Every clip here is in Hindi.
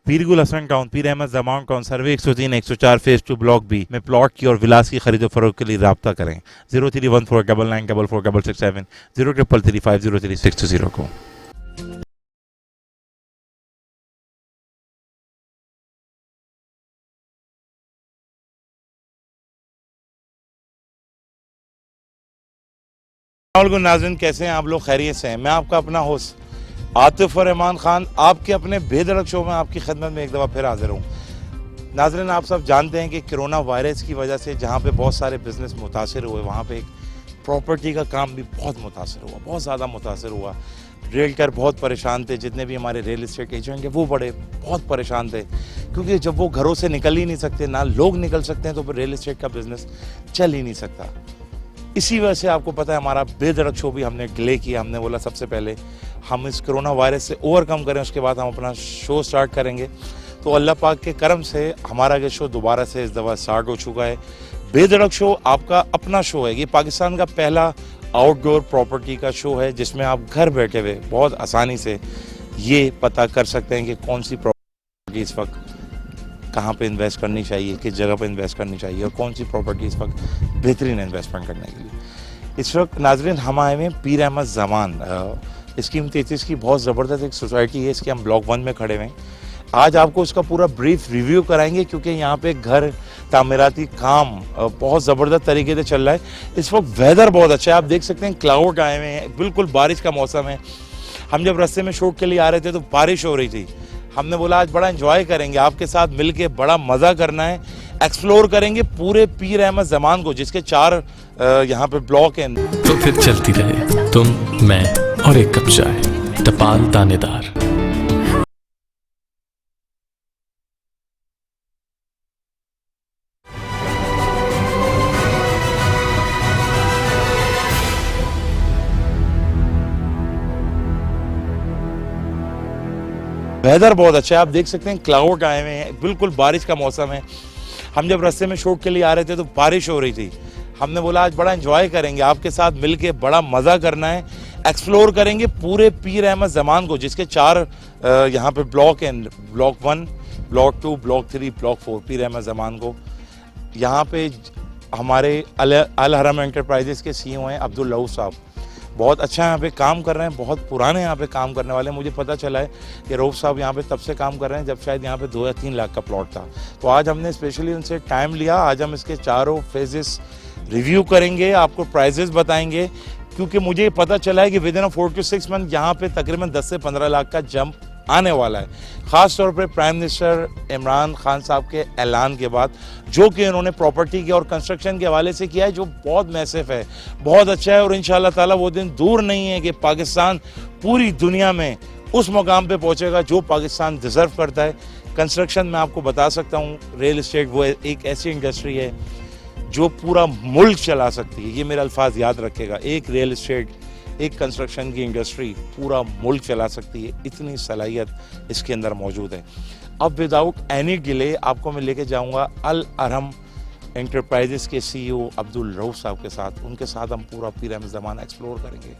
पीरगुल हसन टाउन, पीर अहमद जमान टाउन, सर्वे 103 104 फेज 2 ब्लॉक बी में प्लॉट की और विलास की खरीदो फरोख्त के लिए रब्ता करें 0314994467 0333503620 को। नाज़रीन, कैसे हैं आप लोग? खैरियत से हैं? मैं आपका अपना होस्ट आतिफ और रहमान खान आपके अपने बेधड़क शो में आपकी खिदमत में एक दफ़ा फिर हाजिर हूँ। नाज़रीन, आप सब जानते हैं कि कोरोना वायरस की वजह से जहाँ पे बहुत सारे बिजनेस मुतासर हुए, वहाँ पे एक प्रॉपर्टी का काम भी बहुत मुतासर हुआ, बहुत ज़्यादा मुतासर हुआ। रियल्टर बहुत परेशान थे, जितने भी हमारे रियल इस्टेट एजेंट हैं वो बहुत परेशान थे, क्योंकि जब वो घरों से निकल ही नहीं सकते, ना लोग निकल सकते हैं, तो फिर रियल इस्टेट का बिज़नेस चल ही नहीं सकता। इसी वजह से आपको पता है हमारा बेधड़क शो भी हमने डिले किया। हमने बोला सबसे पहले हम इस कोरोना वायरस से ओवरकम करें, उसके बाद हम अपना शो स्टार्ट करेंगे। तो अल्लाह पाक के करम से हमारा ये शो दोबारा से इस दफ़ा स्टार्ट हो चुका है। बेधड़क शो आपका अपना शो है। ये पाकिस्तान का पहला आउटडोर प्रॉपर्टी का शो है, जिसमें आप घर बैठे हुए बहुत आसानी से ये पता कर सकते हैं कि कौन सी प्रॉपर्टी इस वक्त कहाँ पे इन्वेस्ट करनी चाहिए, किस जगह पे इन्वेस्ट करनी चाहिए, और कौन सी प्रॉपर्टी इस वक्त बेहतरीन इन्वेस्टमेंट करने के लिए। इस वक्त नाजरीन हम आए हुए पीर अहमद जमान स्कीम 33 की बहुत ज़बरदस्त एक सोसाइटी है। इसके हम ब्लॉक 1 में खड़े हुए हैं। आज आपको उसका पूरा ब्रीफ रिव्यू कराएंगे, क्योंकि यहाँ पे घर तामीराती काम बहुत ज़बरदस्त तरीके से चल रहा है। इस वक्त वेदर बहुत अच्छा है, आप देख सकते हैं क्लाउड आए हुए हैं, बिल्कुल बारिश का मौसम है। हम जब रास्ते में शूट के लिए आ रहे थे तो बारिश हो रही थी। हमने बोला आज बड़ा एंजॉय करेंगे, आपके साथ मिलके बड़ा मज़ा करना है, एक्सप्लोर करेंगे पूरे पीर अहमद जमान को, जिसके 4 यहाँ पे ब्लॉक हैं। तो फिर चलती रहे तुम, मैं और एक कप चाय, टपाल तानेदार। वेदर बहुत अच्छा है, आप देख सकते हैं क्लाउड आए हुए हैं, बिल्कुल बारिश का मौसम है। हम जब रास्ते में शूट के लिए आ रहे थे तो बारिश हो रही थी। हमने बोला आज बड़ा एंजॉय करेंगे, आपके साथ मिलके बड़ा मज़ा करना है, एक्सप्लोर करेंगे पूरे पीर अहमद जमान को, जिसके 4 यहाँ पे ब्लॉक हैं, ब्लॉक 1, ब्लॉक 2, ब्लॉक 3, ब्लॉक 4 पीर अहमद जमान को। यहाँ पे हमारे अल हरम एंटरप्राइजेस के CEO हैं अब्दुल रऊफ साहब, बहुत अच्छा यहाँ पे काम कर रहे हैं, बहुत पुराने यहाँ पे काम करने वाले हैं। मुझे पता चला है कि रऊफ साहब यहाँ पे तब से काम कर रहे हैं जब शायद यहाँ पे 2 या 3 लाख का प्लॉट था। तो आज हमने स्पेशली उनसे टाइम लिया। आज हम इसके चारों फेजेस रिव्यू करेंगे, आपको प्राइजेस बताएंगे, क्योंकि मुझे पता चला है कि विद इन 4 to 6 मंथ यहाँ पे तकरीबन 10 से 15 लाख का जंप आने वाला है। ख़ास तौर पे प्राइम मिनिस्टर इमरान खान साहब के ऐलान के बाद, जो कि उन्होंने प्रॉपर्टी के और कंस्ट्रक्शन के हवाले से किया है, जो बहुत मैसिव है, बहुत अच्छा है। और इंशाल्लाह ताला वो दिन दूर नहीं है कि पाकिस्तान पूरी दुनिया में उस मुकाम पे पहुंचेगा जो पाकिस्तान डिज़र्व करता है। कंस्ट्रक्शन में आपको बता सकता हूँ, रियल इस्टेट वो एक ऐसी इंडस्ट्री है जो पूरा मुल्क चला सकती है। ये मेरे अल्फाज याद रखेगा, एक रियल इस्टेट, एक कंस्ट्रक्शन की इंडस्ट्री पूरा मुल्क चला सकती है, इतनी सलाहियत इसके अंदर मौजूद है। अब विदाउट एनी डिले आपको मैं लेके जाऊंगा अल हरम एंटरप्राइजेस के CEO अब्दुल रऊफ साहब के साथ। उनके साथ हम पूरा पीर अहमद जमान एक्सप्लोर करेंगे,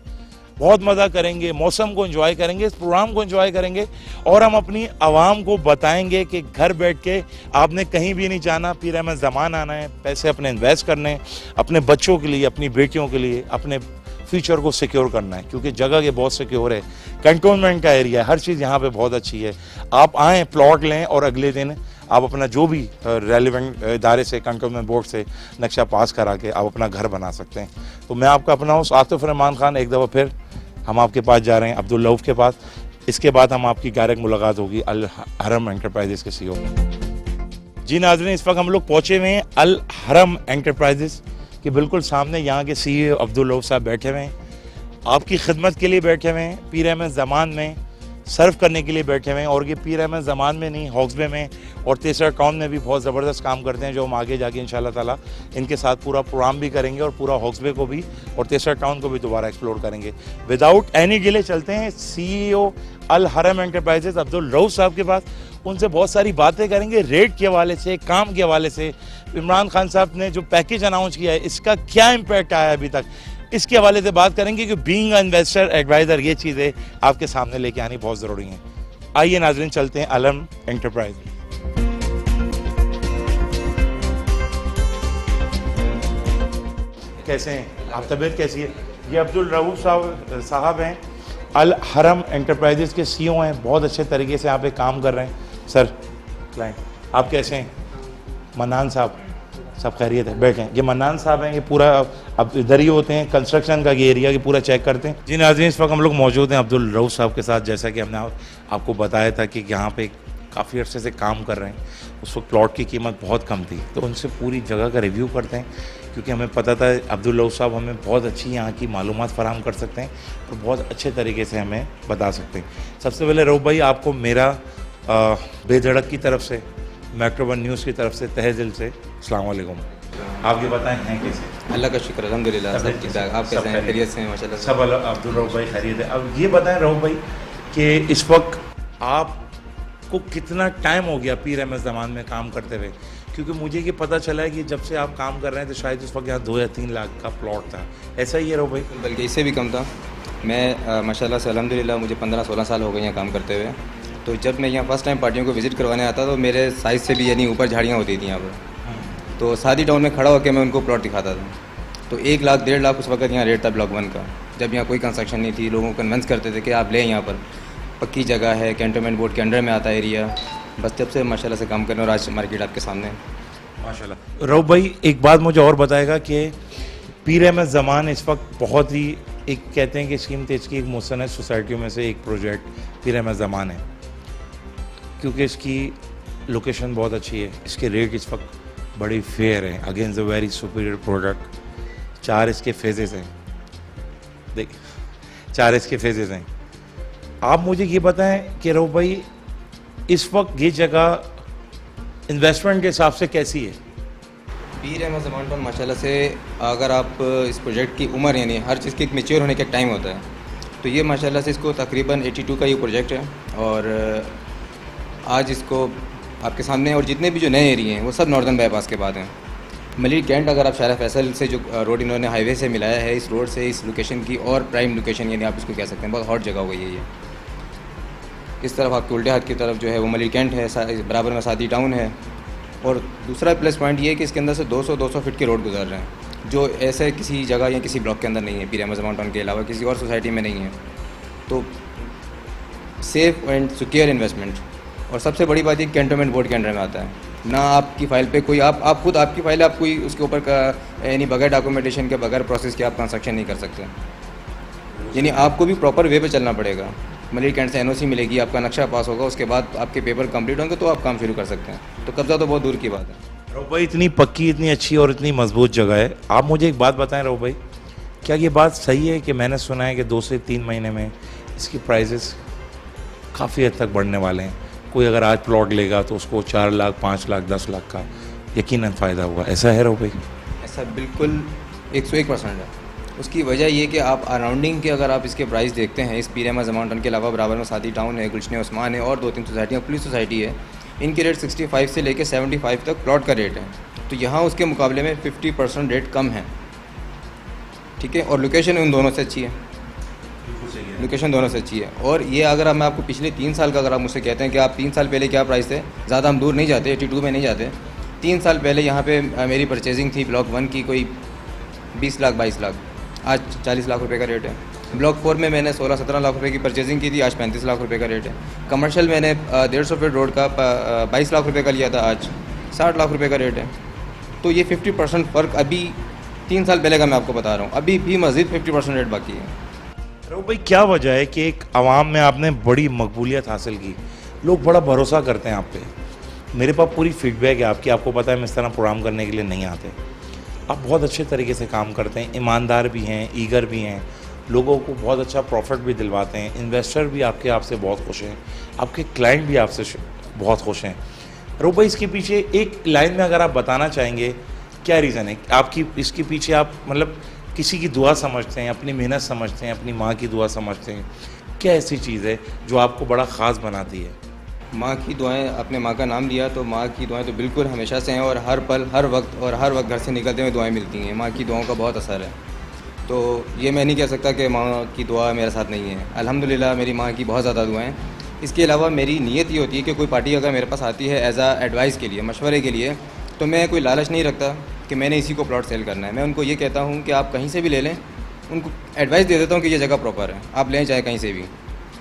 बहुत मज़ा करेंगे, मौसम को एंजॉय करेंगे, इस प्रोग्राम को एंजॉय करेंगे, और हम अपनी आवाम को बताएंगे कि घर बैठ के आपने कहीं भी नहीं जाना, पीर अहमद जमान आना है, पैसे अपने इन्वेस्ट करने हैं, अपने बच्चों के लिए, अपनी बेटियों के लिए, अपने फ्यूचर को सिक्योर करना है, क्योंकि जगह ये बहुत सिक्योर है, कंटोनमेंट का एरिया है, हर चीज़ यहाँ पे बहुत अच्छी है। आप आएँ, प्लॉट लें, और अगले दिन आप अपना जो भी रेलिवेंट इदारे से, कंटोनमेंट बोर्ड से नक्शा पास करा के आप अपना घर बना सकते हैं। तो मैं आपका अपना हूँ आतिफ रहमान खान, एक दफ़ा फिर हम आपके पास जा रहे हैं, अब्दुल रऊफ के पास। इसके बाद हम आपकी डायरेक्ट मुलाकात होगी अल हरम एंटरप्राइजेस के CEO। जी नाज़रीन, इस वक्त हम लोग पहुँचे हुए हैं अल हरम एंटरप्राइजेस के बिल्कुल सामने। यहाँ के CEO अब्दुल रऊफ साहब बैठे हुए हैं, आपकी खिदमत के लिए बैठे हुए हैं, पीर अहमद जमान में सर्व करने के लिए बैठे हुए हैं। और ये पीर अहमद जमान में नहीं, हॉक्सबे में और तेसरा टाउन में भी बहुत ज़बरदस्त काम करते हैं, जो हम आगे जाके इंशाल्लाह ताला इनके साथ पूरा प्रोग्राम भी करेंगे, और पूरा हॉक्सबे को भी और तेसरा टाउन को भी दोबारा एक्सप्लोर करेंगे। विदाउट एनी डिले चलते हैं CEO अल हरम एंटरप्राइजेस अब्दुल रऊफ साहब के पास। उनसे बहुत सारी बातें करेंगे, रेट के हवाले से, काम के हवाले से, इमरान खान साहब ने जो पैकेज अनाउंस किया है इसका क्या इम्पैक्ट आया अभी तक, इसके हवाले से बात करेंगे कि बीइंग अ इन्वेस्टर एडवाइज़र ये चीज़ें आपके सामने लेके आनी बहुत ज़रूरी है। आइए नाजरीन चलते हैं अलम एंटरप्राइज। कैसे हैं आप, तबीयत कैसी है? ये अब्दुल रऊफ साहब हैं, अल हरम एंटरप्राइजेस के सीईओ हैं, बहुत अच्छे तरीके से यहाँ पे काम कर रहे हैं। सर क्लाइंट आप कैसे हैं? मन्नान साहब, सब खैरियत है? बैठें। ये मन्नान साहब हैं, ये पूरा अब इधर ही होते हैं, कंस्ट्रक्शन का ये एरिया की पूरा चेक करते हैं। जी नाज़रीन, इस वक्त हम लोग मौजूद हैं अब्दुल रऊफ साहब के साथ। जैसा कि हमने आपको बताया था कि यहाँ पे काफ़ी अर्से से काम कर रहे हैं, उस वक्त प्लॉट की कीमत बहुत कम थी, तो उनसे पूरी जगह का रिव्यू करते हैं, क्योंकि हमें पता था अब्दुल रऊफ साहब हमें बहुत अच्छी यहाँ की मालूमात फराहम कर सकते हैं और बहुत अच्छे तरीके से हमें बता सकते हैं। सबसे पहले रऊफ भाई, आपको मेरा बेधड़क की तरफ से, मेट्रो वन न्यूज़ की तरफ से तहे दिल से अस्सलाम वालेकुम। आप ये बताएं हैं कैसे? अल्लाह का शुक्र, अल्हम्दुलिल्लाह सब ठीक ठाक। आप कैसे हैं? खैरियत से हैं? माशाल्लाह सब अब्दुल रऊफ भाई खैरियत है। अब ये बताएं रऊफ भाई कि इस वक्त आपको कितना टाइम हो गया पीर अहमद ज़मान में काम करते हुए? क्योंकि मुझे ये पता चला है कि जब से आप काम कर रहे हैं तो शायद उस वक्त यहाँ 2 या 3 लाख का प्लॉट था, ऐसा ही है रऊफ भाई? बल्कि इससे भी कम था। मैं माशाल्लाह से अल्हम्दुलिल्लाह मुझे 15-16 साल हो गए यहाँ काम करते हुए। तो जब मैं यहाँ फर्स्ट टाइम पार्टियों को विज़िट करवाने आता तो मेरे साइज़ से भी यानी ऊपर झाड़ियाँ होती थी यहाँ पर। तो सादी टाउन में खड़ा होकर मैं उनको प्लॉट दिखाता था। तो 1 लाख 1.5 लाख उस वक्त यहाँ रेट था ब्लॉक 1 का, जब यहाँ कोई कंस्ट्रक्शन नहीं थी। लोगों को कन्विंस करते थे कि आप लें, यहाँ पर पक्की जगह है, कैंटोनमेंट बोर्ड के अंडर में आता है एरिया। बस जब से माशाल्लाह से काम करने और आज मार्केट आपके सामने माशाल्लाह। रऊफ भाई एक बात मुझे और बताएगा कि पीर अहमद ज़मान इस वक्त बहुत ही, एक कहते हैं कि स्कीम तेज की एक मुसन्नद सोसाइटियों में से एक प्रोजेक्ट पीर अहमद ज़मान है, क्योंकि इसकी लोकेशन बहुत अच्छी है, इसके रेट इस वक्त बड़ी फेयर है, against a very superior product. 4 इसके फेजेस हैं, देख 4 इसके फेजेस हैं। आप मुझे ये बताएं कि रऊफ भाई इस वक्त ये जगह इन्वेस्टमेंट के हिसाब से कैसी है? पीर अहमद ज़मान टाउन माशाल्लाह से, अगर आप इस प्रोजेक्ट की उम्र यानी हर चीज़ की एक मैच्योर होने का एक टाइम होता है, तो ये माशाल्लाह से इसको तकरीबन 82 का ये प्रोजेक्ट है। और आज इसको आपके सामने, और जितने भी जो नए एरिए हैं वो सब नॉर्दर्न बाईपास के बाद हैं। मलिक कैंट, अगर आप शारा फैसल से जो रोड इन्होंने हाईवे से मिलाया है, इस रोड से इस लोकेशन की और प्राइम लोकेशन यानी आप इसको कह सकते हैं, बहुत हॉट जगह हो गई है ये। इस तरफ आपके उल्टे हाथ की तरफ जो है वो मलिक कैंट है, बराबर में सादी टाउन है। और दूसरा प्लस पॉइंट ये है कि इसके अंदर से 200 फीट के रोड गुजर रहे हैं, जो ऐसे किसी जगह या किसी ब्लॉक के अंदर नहीं है, पीर अहमद ज़मान टाउन के अलावा किसी और सोसाइटी में नहीं है। तो सेफ़ एंड सिक्योर इन्वेस्टमेंट। और सबसे बड़ी बात ये कैंटोनमेंट बोर्ड के अंडर में आता है ना। आपकी फ़ाइल पे कोई आप खुद आपकी फ़ाइल है, आप कोई उसके ऊपर का यानी बगैर डॉक्यूमेंटेशन के, बगैर प्रोसेस के आप कंस्ट्रक्शन नहीं कर सकते। यानी आपको भी प्रॉपर वे पे चलना पड़ेगा। मलिक कैंट से एनओसी मिलेगी, आपका नक्शा पास होगा, उसके बाद आपके पेपर कंप्लीट होंगे तो आप काम शुरू कर सकते हैं। तो कब्ज़ा तो बहुत दूर की बात है। रऊफ भाई इतनी पक्की, इतनी अच्छी और इतनी मजबूत जगह है। आप मुझे एक बात बताएं रऊफ भाई, क्या ये बात सही है कि मैंने सुना है कि 2 से 3 महीने में इसकी प्राइजेस काफ़ी हद तक बढ़ने वाले हैं? कोई अगर आज प्लॉट लेगा तो उसको 4 लाख, 5 लाख, 10 लाख का यकीनन फ़ायदा होगा, ऐसा है रऊफ भाई? ऐसा बिल्कुल 101% है। उसकी वजह ये कि आप अराउंडिंग के अगर आप इसके प्राइस देखते हैं, इस पीर अहमद ज़मान टाउन के अलावा बराबर में सादी टाउन है, गुलशन उस्मान है और 2-3 सोसाइटियाँ, पुलिस सोसाइटी है, इनके रेट 65 से लेकर 75 तक प्लॉट का रेट है। तो यहाँ उसके मुकाबले में 50% रेट कम है, ठीक है। और लोकेशन उन दोनों से अच्छी है, लोकेशन दोनों से अच्छी है। और ये अगर मैं आपको पिछले 3 साल का अगर आप मुझसे कहते हैं कि आप 3 साल पहले क्या प्राइस थे, ज़्यादा हम दूर नहीं जाते, 82 में नहीं जाते। 3 साल पहले यहाँ पे मेरी परचेजिंग थी ब्लॉक 1 की कोई 20 लाख 22 लाख, आज 40 लाख रुपए का रेट है। ब्लॉक 4 में मैंने 16-17 लाख रुपए की परचेजिंग की थी, आज 35 लाख रुपए का रेट है। कमर्शियल मैंने 150 फीट रोड का 22 लाख रुपए का लिया था, आज 60 लाख रुपए का रेट है। तो ये 50% फ़र्क अभी 3 साल पहले का मैं आपको बता रहा हूँ, अभी भी मज़ीद 50% रेट बाकी है। रऊफ भाई क्या वजह है कि एक आवाम में आपने बड़ी मकबूलियत हासिल की, लोग बड़ा भरोसा करते हैं आप पे? मेरे पास पूरी फीडबैक है आपकी, आपको पता है मैं इस तरह प्रोग्राम करने के लिए नहीं आते। आप बहुत अच्छे तरीके से काम करते हैं, ईमानदार भी हैं, ईगर भी हैं, लोगों को बहुत अच्छा प्रॉफिट भी दिलवाते हैं, इन्वेस्टर भी आपसे बहुत खुश हैं, आपके क्लाइंट भी आपसे बहुत खुश हैं। रऊफ भाई इसके पीछे एक लाइन में अगर आप बताना चाहेंगे क्या रीज़न है आपकी इसके पीछे? आप मतलब किसी की दुआ समझते हैं, अपनी मेहनत समझते हैं, अपनी माँ की दुआ समझते हैं, क्या ऐसी चीज़ है जो आपको बड़ा ख़ास बनाती है? माँ की दुआएं, अपने माँ का नाम लिया तो माँ की दुआएं तो बिल्कुल हमेशा से हैं और हर पल हर वक्त घर से निकलते हुए दुआएं मिलती हैं। माँ की दुआओं का बहुत असर है। तो ये मैं नहीं कह सकता कि माँ की दुआ मेरे साथ नहीं है। अल्हम्दुलिल्लाह मेरी माँ की बहुत ज़्यादा दुआएं। इसके अलावा मेरी नीयत ये होती है कि कोई पार्टी अगर मेरे पास आती है एज आ एडवाइस के लिए, मशवरे के लिए, तो मैं कोई लालच नहीं रखता कि मैंने इसी को प्लॉट सेल करना है। मैं उनको ये कहता हूँ कि आप कहीं से भी ले लें, उनको एडवाइस दे देता हूँ कि ये जगह प्रॉपर है, आप लें चाहे कहीं से भी।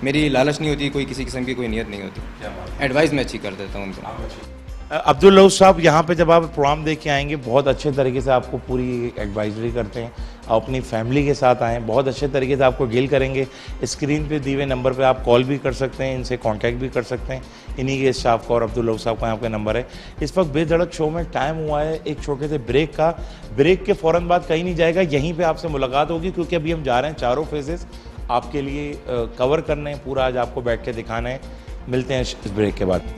मेरी लालच नहीं होती, कोई किसी किस्म की कोई नीयत नहीं होती, एडवाइस मैं अच्छी कर देता हूँ उनको। अब्दुल रऊफ साहब यहाँ पे जब आप प्रोग्राम देख के आएंगे बहुत अच्छे तरीके से आपको पूरी एडवाइजरी करते हैं। आप अपनी फैमिली के साथ आएँ, बहुत अच्छे तरीके से आपको डील करेंगे। स्क्रीन पे दिए हुए नंबर पे आप कॉल भी कर सकते हैं, इनसे कांटेक्ट भी कर सकते हैं। इन्हीं के स्टाफ का और अब्दुल रऊफ साहब का यहाँ पे नंबर है। इस वक्त बेधड़क शो में टाइम हुआ है एक छोटे से ब्रेक का। ब्रेक के फ़ौरन बाद कहीं नहीं जाएगा, यहीं पर आपसे मुलाकात होगी, क्योंकि अभी हम जा रहे हैं चारों फेजेस आपके लिए कवर करने हैं, पूरा आज आपको बैठ के दिखाना है। मिलते हैं इस ब्रेक के बाद।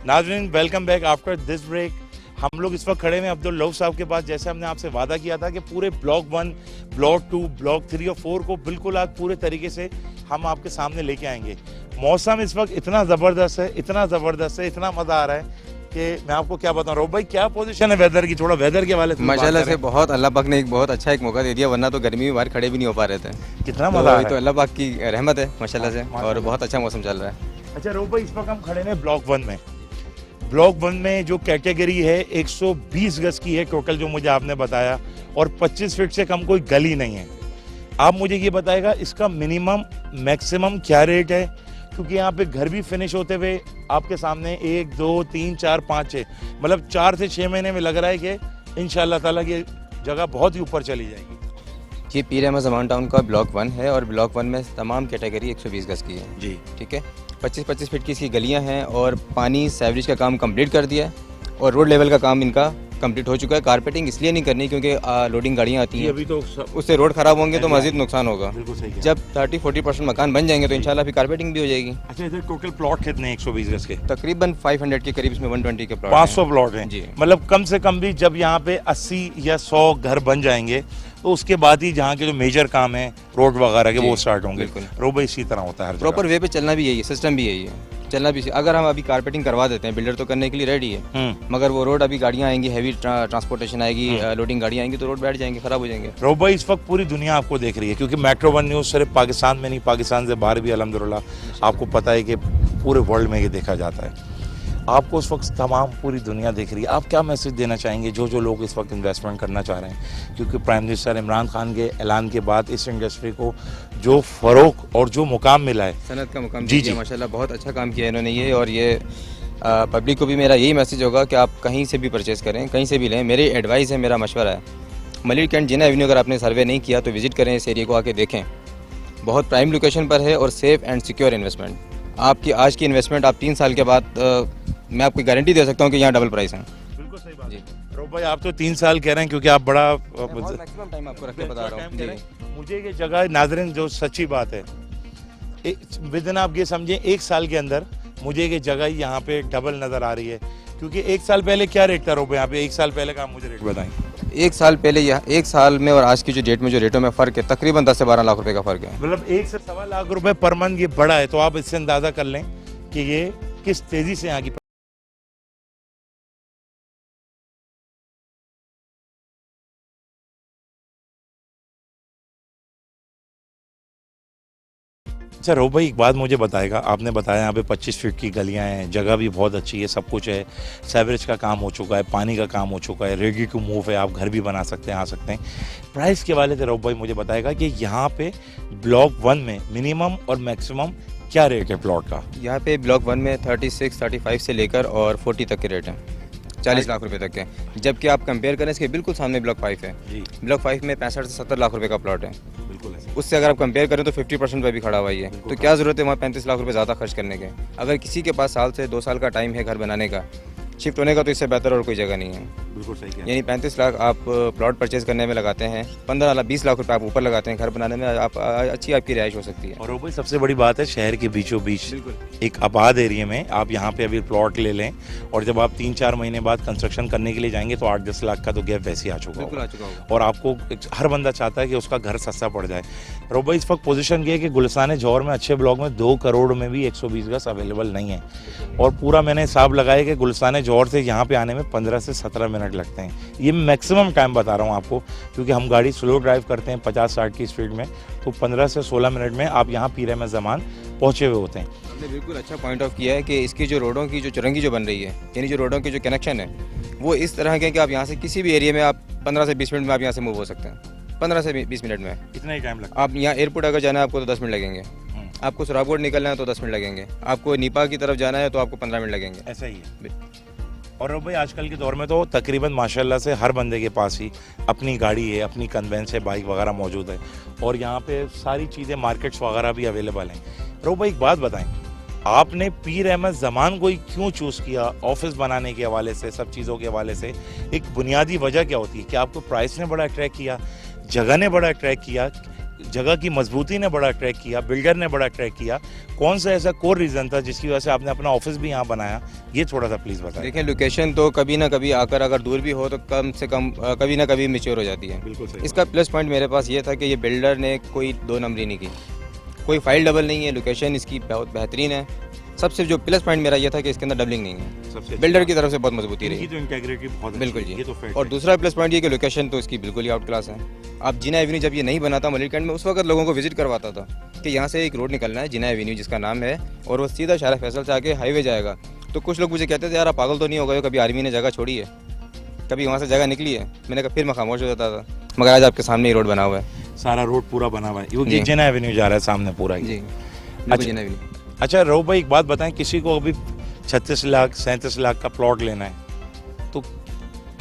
नाज़रीन welcome back after this break. हम लोग इस वक्त खड़े हैं अब्दुल रऊफ साहब के पास। जैसे हमने आपसे वादा किया था कि पूरे ब्लॉक 1, ब्लॉक 2, ब्लॉक 3 और 4 को बिल्कुल आज पूरे तरीके से हम आपके सामने लेके आएंगे। मौसम इस वक्त इतना ज़बरदस्त है, इतना ज़बरदस्त है, इतना मज़ा आ रहा है कि मैं आपको क्या बताऊं। रऊफ भाई क्या पोजीशन है वेदर की, थोड़ा वेदर के वाले माशाल्लाह से बहुत अल्लाह पाक ने एक बहुत अच्छा एक मौका दे दिया, वरना तो गर्मी में बाहर खड़े भी नहीं हो पा रहे थे। कितना मज़ा आ रहा है, तो अल्लाह पाक की रहमत है माशाल्लाह से, और बहुत अच्छा मौसम चल रहा है। अच्छा रऊफ भाई, इस वक्त हम खड़े हैं ब्लॉक 1 में। ब्लॉक 1 में जो कैटेगरी है 120 गज की है टोटल, जो मुझे आपने बताया, और 25 फीट से कम कोई गली नहीं है। आप मुझे ये बताएगा इसका मिनिमम मैक्सिमम क्या रेट है, क्योंकि यहाँ पे घर भी फिनिश होते हुए आपके सामने 1, 2, 3, 4, 5, 6 मतलब 4 से 6 महीने में लग रहा है कि इंशाल्लाह ताला ये जगह बहुत ही ऊपर चली जाएगी। ये पीर अहमद ज़मान टाउन का ब्लॉक 1 है, और ब्लॉक 1 में तमाम कैटेगरी 120 गज की है जी, ठीक है। 25-25 फीट की इसकी गलियां हैं, और पानी सीवरेज का काम कंप्लीट कर दिया है, और रोड लेवल का काम इनका कंप्लीट हो चुका है। कारपेटिंग इसलिए नहीं करनी क्योंकि लोडिंग गाड़ियाँ आती हैं, अभी तो उससे रोड ख़राब होंगे तो मज़ीद नुकसान होगा। बिल्कुल सही कहा। जब 30-40% मकान बन जाएंगे तो इंशाल्लाह फिर कारपेटिंग भी हो जाएगी। अच्छा, इधर टोटल प्लॉट कितने हैं 120 गज के? तकरीबन 500 के करीब, इसमें 120 के प्लॉट 500 प्लॉट हैं जी। मतलब कम से कम भी जब यहाँ पे 80 या 100 घर बन जाएंगे तो उसके बाद ही जहाँ के जो मेजर काम है रोड वगैरह के वो स्टार्ट होंगे। रोड इसी तरह होता है, हर प्रॉपर वे पे चलना भी यही है, सिस्टम भी यही है, चलना भी। अगर हम अभी कारपेटिंग करवा देते हैं, बिल्डर तो करने के लिए रेडी है, मगर वो रोड अभी गाड़ियाँ आएंगी, हैवी ट्रांसपोर्टेशन आएगी, लोडिंग गाड़ियाँ आएंगी, तो रोड बैठ जाएंगे, खराब हो जाएंगे। रोब भाई, इस वक्त पूरी दुनिया आपको देख रही है, क्योंकि मेट्रो 1 न्यूज़ सिर्फ पाकिस्तान में नहीं, पाकिस्तान से बाहर भी अल्हम्दुलिल्लाह आपको पता है कि पूरे वर्ल्ड में ये देखा जाता है। आपको उस वक्त तमाम पूरी दुनिया देख रही है। आप क्या मैसेज देना चाहेंगे जो लोग इस वक्त इन्वेस्टमेंट करना चाह रहे हैं, क्योंकि प्राइम मिनिस्टर इमरान खान के ऐलान के बाद इस इंडस्ट्री को जो फ़रोग और जो मुकाम मिला है, सनत का मुकाम जी जी माशाल्लाह बहुत अच्छा काम किया इन्होंने ये। और ये पब्लिक को भी मेरा यही मैसेज होगा कि आप कहीं से भी परचेज़ करें, कहीं से भी लें, मेरी एडवाइस है, मेरा मशवरा है। मलिक कैंट जिना एवेन्यू अगर आपने सर्वे नहीं किया तो विज़िट करें, इस एरिया को आके देखें, बहुत प्राइम लोकेशन पर है और सेफ़ एंड सिक्योर इन्वेस्टमेंट। आपकी आज की इन्वेस्टमेंट आप 3 साल के बाद मैं आपको गारंटी दे सकता हूँ कि यहाँ डबल प्राइस है। बिल्कुल सही बात है रोब भाई, आप तो 3 साल कह रहे हैं, क्योंकि आप बड़ा मैक्सिमम टाइम आपको रख के बता रहा हूँ। मुझे ये जगह नाज़रीन जो सच्ची बात है, विदिन आप ये समझें 1 साल के अंदर मुझे ये जगह यहाँ पे डबल नज़र आ रही है। क्योंकि 1 साल पहले क्या रेट था रोब यहाँ पे? 1 साल पहले का आप मुझे रेट बताएं। 1 साल पहले या 1 साल में और आज की जो डेट में जो रेटों में फ़र्क है, तकरीबन 10 से 12 लाख रुपए का फ़र्क है। मतलब 1 से 1.25 लाख रुपए पर मंथ ये बढ़ा है, तो आप इससे अंदाज़ा कर लें कि ये किस तेज़ी से यहाँ की। अच्छा रोब भाई, एक बात मुझे बताएगा, आपने बताया यहाँ पे 25 फीट की गलियाँ हैं, जगह भी बहुत अच्छी है, सब कुछ है, सीवरेज का काम हो चुका है, पानी का काम हो चुका है, रेडी टू मूव है, आप घर भी बना सकते हैं, आ सकते हैं। प्राइस के वाले से रोब भाई मुझे बताएगा कि यहाँ पे ब्लॉक 1 में मिनिमम और मैक्सिमम क्या रेट है प्लॉट का? यहाँ पे ब्लॉक 1 में 36, 35 से लेकर और 40 तक के रेट हैं, 40 लाख रुपए तक के। जबकि आप कंपेयर करें इसके बिल्कुल सामने ब्लॉक 5 है जी। ब्लॉक 5 में 65 से 70 लाख रुपए का प्लॉट है। बिल्कुल है। उससे अगर आप कंपेयर करें तो 50% पे भी खड़ा हुआ ही है, तो क्या ज़रूरत है वहाँ 35 लाख रुपए ज़्यादा खर्च करने के? अगर किसी के पास साल से 2 साल का टाइम है घर बनाने का, शिफ्ट होने का, तो इससे बेहतर और कोई जगह नहीं है। बिल्कुल सही कह रहे यानी 35 लाख आप प्लॉट परचेज करने में लगाते हैं, 15 लाख 20 लाख रुपए आप ऊपर लगाते हैं घर बनाने में, आप अच्छी आपकी रिहाइश हो सकती है। और वो भाई सबसे बड़ी बात है शहर के बीचों बीच बिल्कुल एक आबाद एरिया में आप यहाँ पे अभी प्लॉट ले लें और जब आप 3-4 महीने बाद कंस्ट्रक्शन करने के लिए जाएंगे तो 8-10 लाख का तो गैप वैसे ही आ चुका बिल्कुल होगा। आ चुका होगा। और आपको हर बंदा चाहता है कि उसका घर सस्ता पड़ जाए। रोबा इस वक्त पोजीशन ये है कि गुलस्तान जौहर में अच्छे ब्लॉक में 2 करोड़ में भी 120 गज अवेलेबल नहीं है। और पूरा मैंने हिसाब लगाया कि गुलस्तान जौहर से यहाँ पे आने में 15 से 17 मिनट लगते हैं। ये मैक्सिमम टाइम बता रहा हूँ आपको, क्योंकि हम गाड़ी स्लो ड्राइव करते हैं 50-60 की स्पीड में, तो 15 से 16 मिनट में आप यहाँ पीर अहमद ज़मान पहुँचे हुए होते हैं। आपने बिल्कुल अच्छा पॉइंट ऑफ किया है कि इसकी जो रोडों की जो चुरंगी जो बन रही है, यानी जो रोडों की जो कनेक्शन है वो इस तरह के कि आप यहाँ से किसी भी एरिया में आप 15 से 20 मिनट में आप यहाँ से मूव हो सकते हैं। 15 से 20 मिनट में इतना ही टाइम लगता आप यहाँ एयरपोर्ट अगर जाना है आपको तो 10 मिनट लगेंगे, आपको सुराबकोट निकलना है तो 10 मिनट लगेंगे, आपको नीपा की तरफ जाना है तो आपको 15 मिनट लगेंगे। है, ऐसा ही है। और भाई आजकल के दौर में तो तकरीबन माशाल्लाह से हर बंदे के पास ही अपनी गाड़ी है, अपनी कन्वेंस है, बाइक वगैरह मौजूद है और यहाँ पे सारी चीज़ें मार्केट्स वगैरह भी अवेलेबल हैं। रो भाई एक बात बताएं, आपने पीर अहमद ज़मान को ही क्यों चूज़ किया? ऑफिस बनाने के हवाले से, सब चीज़ों के हवाले से एक बुनियादी वजह क्या होती है? कि आपको प्राइस ने बड़ा अट्रैक्ट किया, जगह ने बड़ा अट्रैक्ट किया, जगह की मजबूती ने बड़ा अट्रैक्ट किया, बिल्डर ने बड़ा अट्रैक्ट किया? कौन सा ऐसा कोर रीज़न था जिसकी वजह से आपने अपना ऑफिस भी यहाँ बनाया? ये थोड़ा सा प्लीज़ बताएं। देखिए लोकेशन तो कभी ना कभी आकर अगर दूर भी हो तो कम से कम कभी ना कभी मैच्योर हो जाती है। बिल्कुल सही। इसका प्लस पॉइंट मेरे पास ये था कि ये बिल्डर ने कोई 2 नंबरी नहीं की, कोई फाइल डबल नहीं है, लोकेशन इसकी बहुत बेहतरीन है। सबसे जो प्लस पॉइंट मेरा ये था कि इसके अंदर डबलिंग नहीं है, सबसे बिल्डर की तरफ से बहुत मजबूती इनकी रही। तो इंटीग्रिटी बहुत अच्छी बिल्कुल है, जी। ये तो fact और है। दूसरा प्लस पॉइंट ये कि लोकेशन तो इसकी बिल्कुल ही आउट क्लास है। आप जिना एवेन्यू जब ये नहीं बना था मलिक कैंट में, उस वक्त लोगों को विजिट करवाता था कि यहाँ से एक रोड निकलना है जिना एवेन्यू जिसका नाम है, और वो सीधा शारा फैसल से आके हाईवे जाएगा। तो कुछ लोग मुझे कहते थे यार आप पागल तो नहीं हो गए, कभी आर्मी ने जगह छोड़ी है, कभी वहाँ से जगह निकली है? मैंने कहा फिर मैं खामोश हो जाता था, मगर आज आपके सामने ही रोड बना हुआ है। सारा रोड पूरा बना हुआ है, वो जी। जिना एवेन्यू जा रहा है सामने पूरा ही। जी अच्छा। जिना एवेन्यू। अच्छा रो भाई एक बात बताएं, किसी को अभी 36 लाख 37 लाख का प्लॉट लेना है तो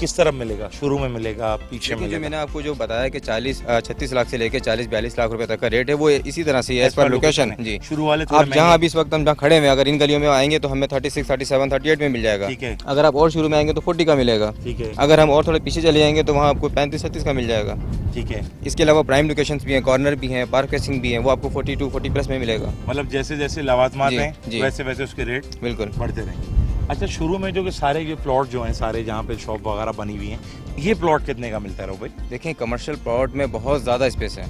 किस तरफ मिलेगा? शुरू में मिलेगा, पीछे देखिए जो मिलेगा? मैंने आपको जो बताया कि 36 लाख से लेके 40-42 लाख रुपए तक का रेट है, वो इसी तरह से है एज पर लोकेशन। जी शुरू वाले आप जहाँ अभी इस वक्त हम जहाँ खड़े हैं, अगर इन गलियों में आएंगे तो हमें 36, 37, 38 में मिल जाएगा। ठीक है। अगर आप और शुरू में आएंगे तो 40 का मिलेगा। ठीक है। अगर हम और थोड़े पीछे चले जाएंगे तो वहाँ आपको 35-36 का मिल जाएगा। ठीक है। इसके अलावा प्राइम लोकेशंस भी हैं, कॉर्नर भी हैं, पार्क फेसिंग भी हैं, वो आपको 40 प्लस में मिलेगा। मतलब जैसे जैसे लवाजमात जी, हैं जी। वैसे वैसे उसके रेट बिल्कुल। बढ़ते रहेंगे। अच्छा शुरू में जो कि सारे ये प्लॉट जो हैं सारे जहाँ पे शॉप वगैरह बनी हुई हैं, ये प्लॉट कितने का मिलता है रो भाई? देखें कमर्शियल प्लॉट में बहुत ज़्यादा स्पेस है।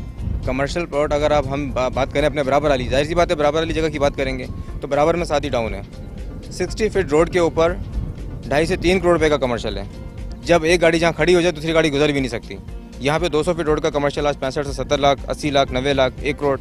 कमर्शियल प्लॉट अगर आप हम बात करें अपने बराबर वाली, जाहिर सी बात है बराबर वाली जगह की बात करेंगे तो बराबर में 7 ही टाउन है। 60 फीट रोड के ऊपर 2.5 से 3 करोड़ रुपए का कमर्शियल है। जब एक गाड़ी जहाँ खड़ी हो जाए दूसरी गाड़ी गुजर भी नहीं सकती। यहाँ पे 200 फीट रोड का कमर्शियल आज 65 से 70 लाख, 80 लाख, 90 लाख, 1 करोड़,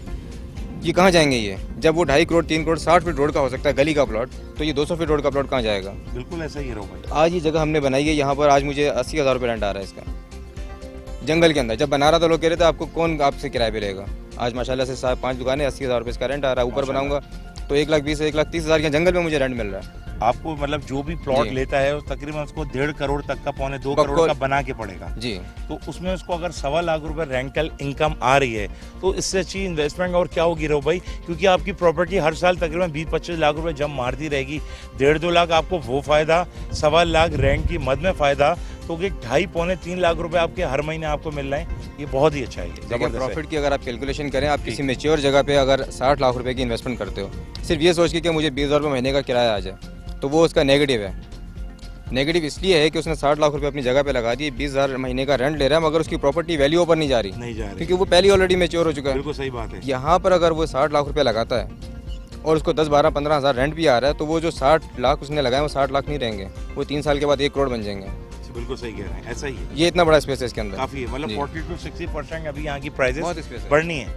ये कहाँ जाएंगे? ये जब वो 2.5 करोड़ 3 करोड़ 60 फीट रोड का हो सकता है गली का प्लॉट, तो ये 200 फीट रोड का प्लॉट कहाँ जाएगा? बिल्कुल ऐसा ही है रो भाई। आज ये जगह हमने बनाई है, यहाँ पर आज मुझे 80,000 रुपये रेंट आ रहा है इसका। जंगल के अंदर जब बना रहा था लोग कह रहे थे आपको कौन आपसे किराए पे लेगा। आज माशाल्लाह से 5 दुकानें, 80,000 रुपये इसका रेंट आ रहा है। ऊपर बनाऊंगा तो 1,20,000 1,30,000 के जंगल में मुझे रेंट मिल रहा है। आपको मतलब जो भी प्लॉट जी। लेता है तकरीबन उसको 1.5 करोड़ तक का, 2.25 करोड़ का बना के पड़ेगा। जी तो उसमें उसको अगर 1.25 लाख रुपए रेंटल इनकम आ रही है तो इससे अच्छी इन्वेस्टमेंट और क्या होगी रो भाई? क्योंकि आपकी प्रॉपर्टी हर साल तकरीबन 20-25 लाख रुपए जब मारती रहेगी, 1.5-2 लाख आपको वो फायदा, 1.25 लाख रेंट की मद में फायदा, तो कि 2.5-3 लाख रुपए आपके हर महीने आपको मिल रहे हैं। ये बहुत ही अच्छा है, देखिए जबरदस्त है। प्रॉफिट की अगर आप कैलकुलेशन करें, आप किसी मेच्योर जगह पे अगर 60 लाख रुपए की इन्वेस्टमेंट करते हो सिर्फ ये सोच के कि मुझे 20,000 रुपये महीने का किराया आ जाए, तो वो उसका नेगेटिव है। नेगेटिव इसलिए है कि उसने 60 लाख रुपए अपनी जगह पे लगा दिए, 20,000 महीने का रेंट ले रहा है, मगर उसकी प्रॉपर्टी वैल्यू ऊपर नहीं जा रही, नहीं जा रही, क्योंकि वो पहले ऑलरेडी मेच्योर हो चुका है। बिल्कुल सही बात है। यहाँ पर अगर वो 60 लाख रुपए लगाता है और उसको 10-12-15 हज़ार रेंट भी आ रहा है, तो वो जो 60 लाख उसने लगाए वो 60 लाख नहीं रहेंगे, वो 3 साल के बाद 1 करोड़ बन जाएंगे। बिल्कुल सही कह रहे हैं, ऐसा ही है। ये इतना बड़ा स्पेस है इसके अंदर, काफी है, मतलब जी। 40 to 60% अभी यहाँ की बहुत प्राइसेस स्पेस है। बढ़नी है।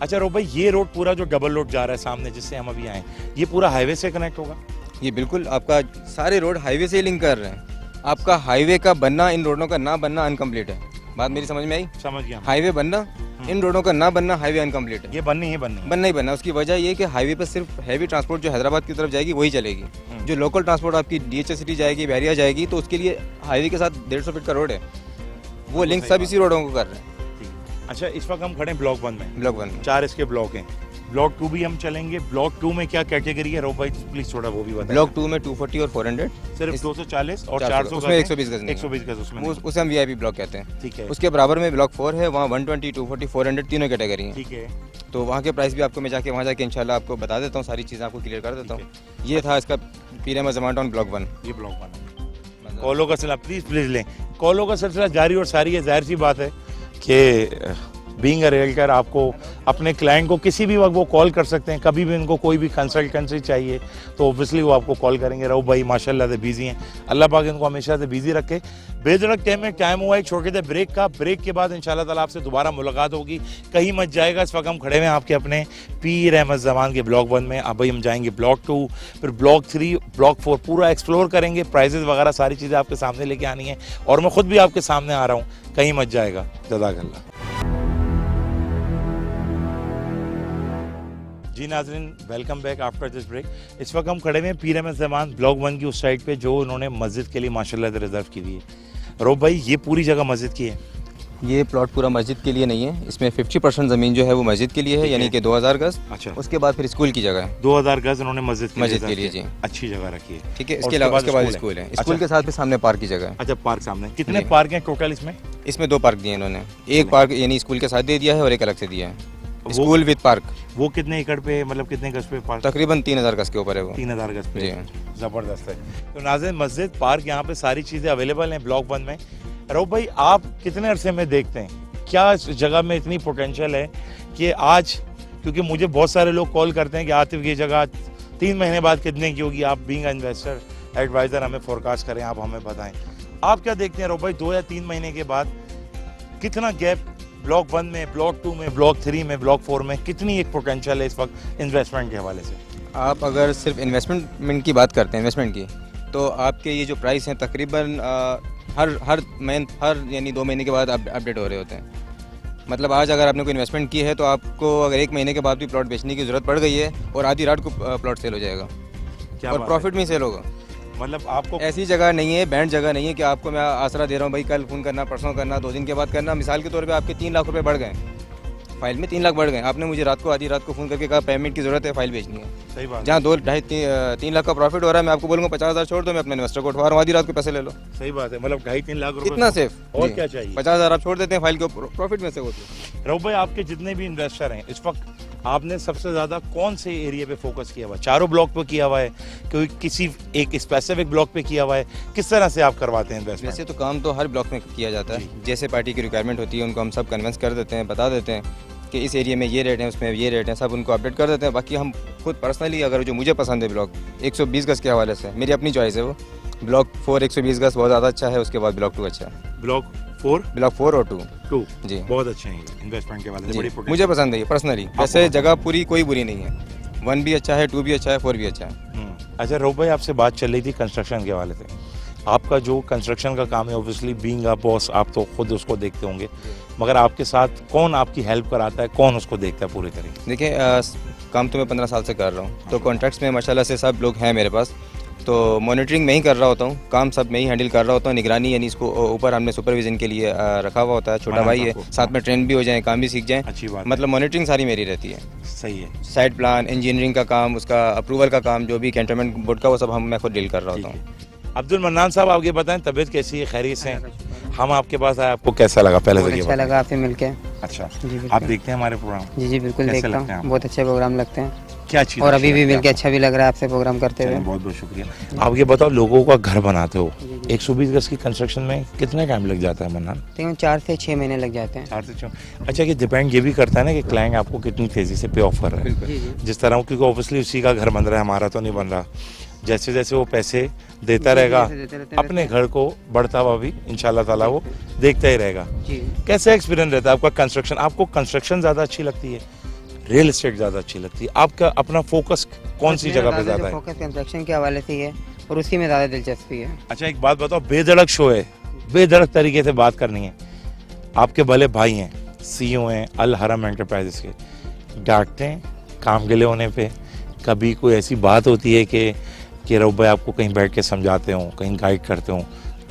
अच्छा रो भाई, ये रोड पूरा जो डबल रोड जा रहा है सामने जिससे हम अभी आए, ये पूरा हाईवे से कनेक्ट होगा? ये बिल्कुल आपका सारे रोड हाईवे से ही लिंक कर रहे हैं। आपका हाईवे का बनना, इन रोडों का ना बनना अनकम्प्लीट है। बात मेरी समझ में आई? समझ गया। हाईवे बनना, इन रोडों का ना बनना, हाईवे अनकम्प्लीट है। ये बननी ही बननी है। बनना ही बनना। उसकी वजह ये कि हाईवे पर सिर्फ हैवी ट्रांसपोर्ट जो हैदराबाद की तरफ जाएगी वही चलेगी। जो लोकल ट्रांसपोर्ट आपकी DHS सिटी जाएगी, बहरिया जाएगी, तो उसके लिए हाईवे के साथ 150 फीट का रोड है, वो लिंक सब इसी रोडों को कर रहे हैं। अच्छा इस वक्त हम खड़े हैं ब्लॉक 1 में, ब्लॉक 1 में। 4 इसके ब्लॉक हैं। ब्लॉक 2 भी हम चलेंगे। ब्लॉक 2 में क्या कैटेगरी है, रो भाई प्लीज थोड़ा वो भी बताएं। ब्लॉक 2 में 240 और 400 सिर्फ 240 और 400 400 उसमें 120 गज नहीं 120 गज उसमें उसे हम वीआईपी ब्लॉक कहते हैं। ठीक है, उसके बराबर में ब्लॉक 4 है, वहाँ 120, 240, 400 तीनों कैटेगरी हैं। ठीक है। तो वहाँ के प्राइस भी आपको मैं वहाँ जाके इंशाल्लाह आपको बता देता हूँ, सारी चीज़ें आपको क्लियर कर देता हूँ। ये था इसका पीरेमा ज़मान टाउन ब्लॉक 1। ये ब्लॉक 1 कॉलों का सिलसिला प्लीज लें। कॉलों का सिलसिला जारी और सारी है। जाहिर सी बात है कि बीइंग अ रियल्टर आपको अपने क्लाइंट को किसी भी वक्त वो कॉल कर सकते हैं। कभी भी उनको कोई भी कंसल्टेंसी चाहिए तो ऑब्वियसली वो आपको कॉल करेंगे। रहो भाई माशाल्लाह से बिजी हैं, अल्लाह पाक इनको हमेशा से बिजी रखे। बेधड़क टाइम हुआ है छोटे से ब्रेक का। ब्रेक के बाद इंशाल्लाह ताला आपसे दोबारा मुलाकात होगी। कहीं मत जाएगा। इस वक्त हम खड़े हैं आपके अपने पीर अहमद ज़मान के ब्लॉक 1 में। अब भाई हम जाएंगे ब्लॉक 2, फिर ब्लॉक 3, ब्लॉक 4 पूरा एक्सप्लोर करेंगे। प्राइजेस वगैरह सारी चीज़ें आपके सामने लेके आनी है और मैं खुद भी आपके सामने आ रहा हूँ। कहीं मत जाएगा। जज़ाकल्लाह। जी नाज़रीन, welcome back after this break. इस वक्त हम खड़े हैं पीर अहमद ज़मान ब्लॉक 1 की उस साइड पे जो उन्होंने मस्जिद के लिए माशाल्लाह से रिजर्व की हुई है। रोब भाई ये पूरी जगह मस्जिद की है? ये प्लॉट पूरा मस्जिद के लिए नहीं है, इसमें 50% ज़मीन जो है वो मस्जिद के लिए है, यानी कि 2000 गज। अच्छा। उसके बाद फिर स्कूल की जगह है। 2000 गज उन्होंने मस्जिद के लिए जी अच्छी जगह रखी है। ठीक है। इसके बाद स्कूल है। स्कूल के साथ फिर सामने पार्क की जगह है। अच्छा, पार्क सामने। कितने पार्क हैं टोटल इसमें? इसमें 2 पार्क दिए इन्होंने। एक पार्क यानी स्कूल के साथ दे दिया है और एक अलग से दिया है, स्कूल विद पार्क। वो कितने एकड़ पे, मतलब कितने गज पे पार्क? तकरीबन 3000 गज के ऊपर है वो। 3000 गज पे। जी जबरदस्त है। तो नाज़रीन, मस्जिद, पार्क, यहाँ पे सारी चीजें अवेलेबल हैं ब्लॉक 1 में। रऊफ भाई आप कितने अरसे में देखते हैं क्या इस जगह में इतनी पोटेंशियल है कि आज, क्योंकि मुझे बहुत सारे लोग कॉल करते हैं कि आतिफ ये जगह 3 महीने बाद कितने की होगी, आप बीइंग इन्वेस्टर एडवाइजर हमें फोरकास्ट करें, आप हमें बताएं। आप क्या देखते हैं रऊफ भाई 2 या 3 महीने के बाद कितना गैप ब्लॉक 1 में, ब्लॉक 2 में, ब्लॉक 3 में, ब्लॉक 4 में कितनी एक पोटेंशियल है इस वक्त इन्वेस्टमेंट के हवाले से? आप अगर सिर्फ इन्वेस्टमेंट की बात करते हैं, इन्वेस्टमेंट की, तो आपके ये जो प्राइस हैं तकरीबन हर यानी 2 महीने के बाद अपडेट हो रहे होते हैं। मतलब आज अगर आपने कोई इन्वेस्टमेंट की है तो आपको अगर 1 महीने के बाद भी प्लॉट बेचने की ज़रूरत पड़ गई है और आधी रात को प्लॉट सेल हो जाएगा। क्या और प्रॉफिट में सेल होगा। मतलब आपको ऐसी जगह नहीं है, बैंड जगह नहीं है कि आपको मैं आसरा दे रहा हूँ भाई कल फ़ोन करना, परसों करना, 2 दिन के बाद करना। मिसाल के तौर पे आपके 3 लाख रुपए बढ़ गए, फाइल में 3 लाख बढ़ गए, आपने मुझे आधी रात को फ़ोन करके कहा पेमेंट की ज़रूरत है, फाइल भेजनी है। सही बात। जहाँ 2, 2.5, 3 लाख का प्रॉफिट हो रहा है, मैं आपको बोलूँगा 50,000 छोड़ दो, मैं अपने इन्वेस्टर को उठवा रहा हूँ, आधी रात को पैसे ले लो। सही बात है। मतलब 2.5-3 लाख रुपए कितना सेफ और क्या चाहिए। 50,000 आप छोड़ देते हैं, फाइल के प्रॉफिट में से होती है। रऊफ भाई आपके जितने भी इन्वेस्टर हैं इस वक्त, आपने सबसे ज़्यादा कौन से एरिया पे फोकस किया हुआ है? चारों ब्लॉक पे किया हुआ है, कोई किसी एक स्पेसिफिक ब्लॉक पे किया हुआ है? किस तरह से आप करवाते हैं इन्वेस्टमेंट? वैसे तो काम तो हर ब्लॉक में किया जाता है, जैसे पार्टी की रिक्वायरमेंट होती है उनको हम सब कन्विंस कर देते हैं, बता देते हैं कि इस एरिया में ये रेट है, उसमें ये रेट है, सब उनको अपडेट कर देते हैं। बाकी हम खुद पर्सनली अगर जो मुझे पसंद है ब्लॉक 120 गज के हवाले से, मेरी अपनी चॉइस है वो, ब्लॉक 4 120 गज बहुत ज़्यादा अच्छा है, उसके बाद ब्लॉक 2 अच्छा है। ब्लॉक 4 और 2 जी बहुत अच्छे हैं इन्वेस्टमेंट के वाले, बड़ी मुझे पसंद है ये पर्सनली। वैसे जगह पूरी कोई बुरी नहीं है, 1 भी अच्छा है, 2 भी अच्छा है, 4 भी अच्छा है। अच्छा रऊफ भाई आपसे बात चल रही थी कंस्ट्रक्शन के हवाले से। आपका जो कंस्ट्रक्शन का काम है, ऑब्वियसली बीइंग अ बॉस आप तो खुद उसको देखते होंगे, मगर आपके साथ कौन आपकी हेल्प कराता है, कौन उसको देखता है पूरे तरीके? देखिए काम तो मैं 15 साल से कर रहा हूँ, तो कॉन्ट्रैक्ट्स में माशाल्लाह से सब लोग हैं मेरे पास, तो मॉनिटरिंग मैं ही कर रहा होता हूँ, काम सब मैं ही हैंडल कर रहा होता हूँ। निगरानी यानी इसको ऊपर हमने सुपरविजन के लिए रखा हुआ होता है, छोटा भाई है, साथ में ट्रेन भी हो जाए, काम भी सीख जाए। अच्छी बात। मतलब मॉनिटरिंग सारी मेरी रहती है। सही है। साइट प्लान, इंजीनियरिंग का काम, उसका अप्रूवल का काम, जो भी कैंटनमेंट बोर्ड का, वो सब मैं खुद डील कर रहा होता हूँ। अब्दुल मन्नान साहब आप ये बताएं तबीयत कैसी है, खैरियत से? हम आपके पास आए, आपको कैसा लगा? पहले तो अच्छा लगा आपसे मिलके। अच्छा जी आप देखते हैं हमारे प्रोग्राम? जी बिल्कुल देखता हूँ, बहुत अच्छे प्रोग्राम लगते हैं। क्या चीज़ और अभी भी मिलके अच्छा भी लग रहा है आपसे प्रोग्राम करते हुए। बहुत बहुत शुक्रिया। आप ये बताओ, लोगों का घर बनाते हो 120 गज की कंस्ट्रक्शन में कितना टाइम लग जाता है मन्नान? तकरीबन 4 से 6 महीने लग जाते हैं। 4 से 6। अच्छा, ये डिपेंड ये भी करता है ना कि क्लाइंट आपको कितनी तेज़ी से पे ऑफ कर रहा है। जिस तरह, क्योंकि ऑब्वियसली उसी का घर बन रहा है, हमारा तो नहीं बन रहा। जैसे जैसे वो पैसे देता रहेगा अपने घर को बढ़ता हुआ भी इंशाल्लाह ताला वो देखता ही रहेगा। कैसा एक्सपीरियंस रहता है आपका कंस्ट्रक्शन? आपको कंस्ट्रक्शन ज़्यादा अच्छी लगती है, रियल एस्टेट ज़्यादा अच्छी लगती है? आपका अपना फोकस कौन सी जगह पे ज़्यादा है? फोकस कंस्ट्रक्शन के हवाले से है और उसी में ज़्यादा दिलचस्पी है। अच्छा एक बात बताओ, बेधड़क शो है, बेधड़क तरीके से बात करनी है। आपके भले भाई हैं, CEO हैं अल हरम एंटरप्राइजेस के, डांटते हैं काम के लिए होने पे? कभी कोई ऐसी बात होती है कि रऊफ भाई आपको कहीं बैठ के समझाते हो, कहीं गाइड करते हो,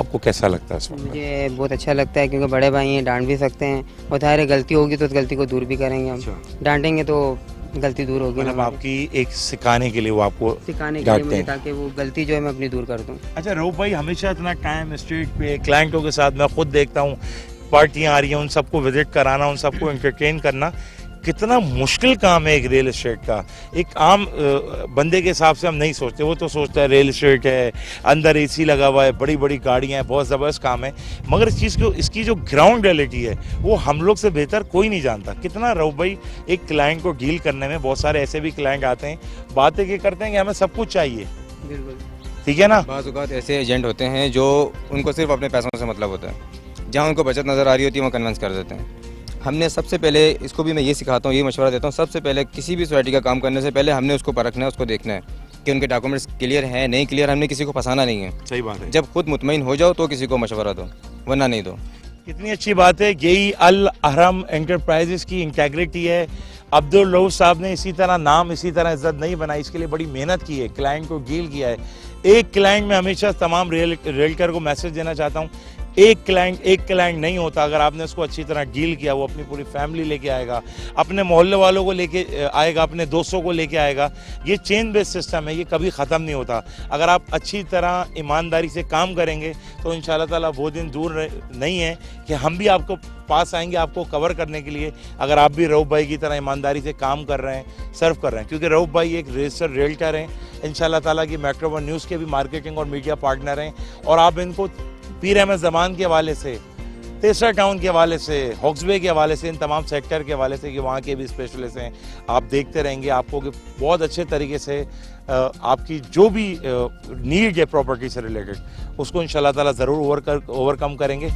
आपको कैसा लगता है इसमें? मुझे बहुत अच्छा लगता है, क्योंकि बड़े भाई हैं, डांट भी सकते हैं, और ज़ाहिर है गलती होगी तो उस गलती को दूर भी करेंगे हम। डांटेंगे तो गलती दूर होगी ना मतलब हमारी। आपकी एक सिखाने के लिए वो आपको सिखाने के लिए डांटते मुझे, हैं। ताकि वो गलती जो है मैं अपनी दूर कर दूँ। अच्छा रऊफ भाई, हमेशा इतना टाइम स्ट्रीट पे क्लाइंटों के साथ मैं खुद देखता हूँ, पार्टियाँ आ रही हैं, उन सबको विजिट कराना, उन सबको एंटरटेन करना, कितना मुश्किल काम है एक रियल एस्टेट का। एक आम बंदे के हिसाब से हम नहीं सोचते, वो तो सोचता है रियल एस्टेट है, अंदर एसी लगा हुआ है, बड़ी बड़ी गाड़ियाँ हैं, बहुत ज़बरदस्त काम है, मगर इस चीज़ को, इसकी जो ग्राउंड रियलिटी है वो हम लोग से बेहतर कोई नहीं जानता। कितना रऊफ भाई एक क्लाइंट को डील करने में, बहुत सारे ऐसे भी क्लाइंट आते हैं, बातें ये करते हैं कि हमें सब कुछ चाहिए, बिल्कुल। ठीक है ना। बाज़ औक़ात ऐसे एजेंट होते हैं जो उनको सिर्फ अपने पैसों से मतलब होता है, जहाँ उनको बचत नज़र आ रही होती है वो कन्विंस कर देते हैं। हमने सबसे पहले, इसको भी मैं ये सिखाता हूँ, ये मशवरा देता हूँ, सबसे पहले किसी भी सोसाइटी का काम करने से पहले हमने उसको परखना है, उसको देखना है कि उनके डॉक्यूमेंट्स क्लियर हैं नहीं क्लियर। हमने किसी को फंसाना नहीं है। सही बात है। जब खुद मुतमईन हो जाओ तो किसी को मशवरा दो, वरना नहीं दो। कितनी अच्छी बात है, यही अल अहरम एंटरप्राइजेस की इंटेग्रिटी है। अब्दुल रऊफ साहब ने इसी तरह नाम, इसी तरह इज्जत नहीं बनाई, इसके लिए बड़ी मेहनत की है, क्लाइंट को डील किया है। एक क्लाइंट में हमेशा तमाम रियल्टर को मैसेज देना चाहता हूँ, एक क्लाइंट नहीं होता। अगर आपने उसको अच्छी तरह डील किया, वो अपनी पूरी फैमिली लेके आएगा, अपने मोहल्ले वालों को लेके आएगा, अपने दोस्तों को लेके आएगा। ये चेन बेस्ड सिस्टम है, ये कभी ख़त्म नहीं होता। अगर आप अच्छी तरह ईमानदारी से काम करेंगे तो इंशाल्लाह ताला वो दिन दूर नहीं है कि हम भी आपको पास आएंगे, आपको कवर करने के लिए, अगर आप भी रऊफ भाई की तरह ईमानदारी से काम कर रहे हैं, सर्व कर रहे हैं। क्योंकि रऊफ भाई एक रजिस्टर्ड रियल्टर हैं, इंशाल्लाह ताला की मेट्रो वन न्यूज़ के भी मार्केटिंग और मीडिया पार्टनर हैं। और आप इनको पीर अहमद ज़मान के हवाले से, तेसरा टाउन के हवाले से, हॉक्सबे के हवाले से, इन तमाम सेक्टर के हवाले से कि वहाँ के भी स्पेशलिस्ट हैं, आप देखते रहेंगे आपको कि बहुत अच्छे तरीके से आपकी जो भी नीड है प्रॉपर्टी से रिलेटेड, उसको इंशाल्लाह ताला ज़रूर ओवरकम करेंगे।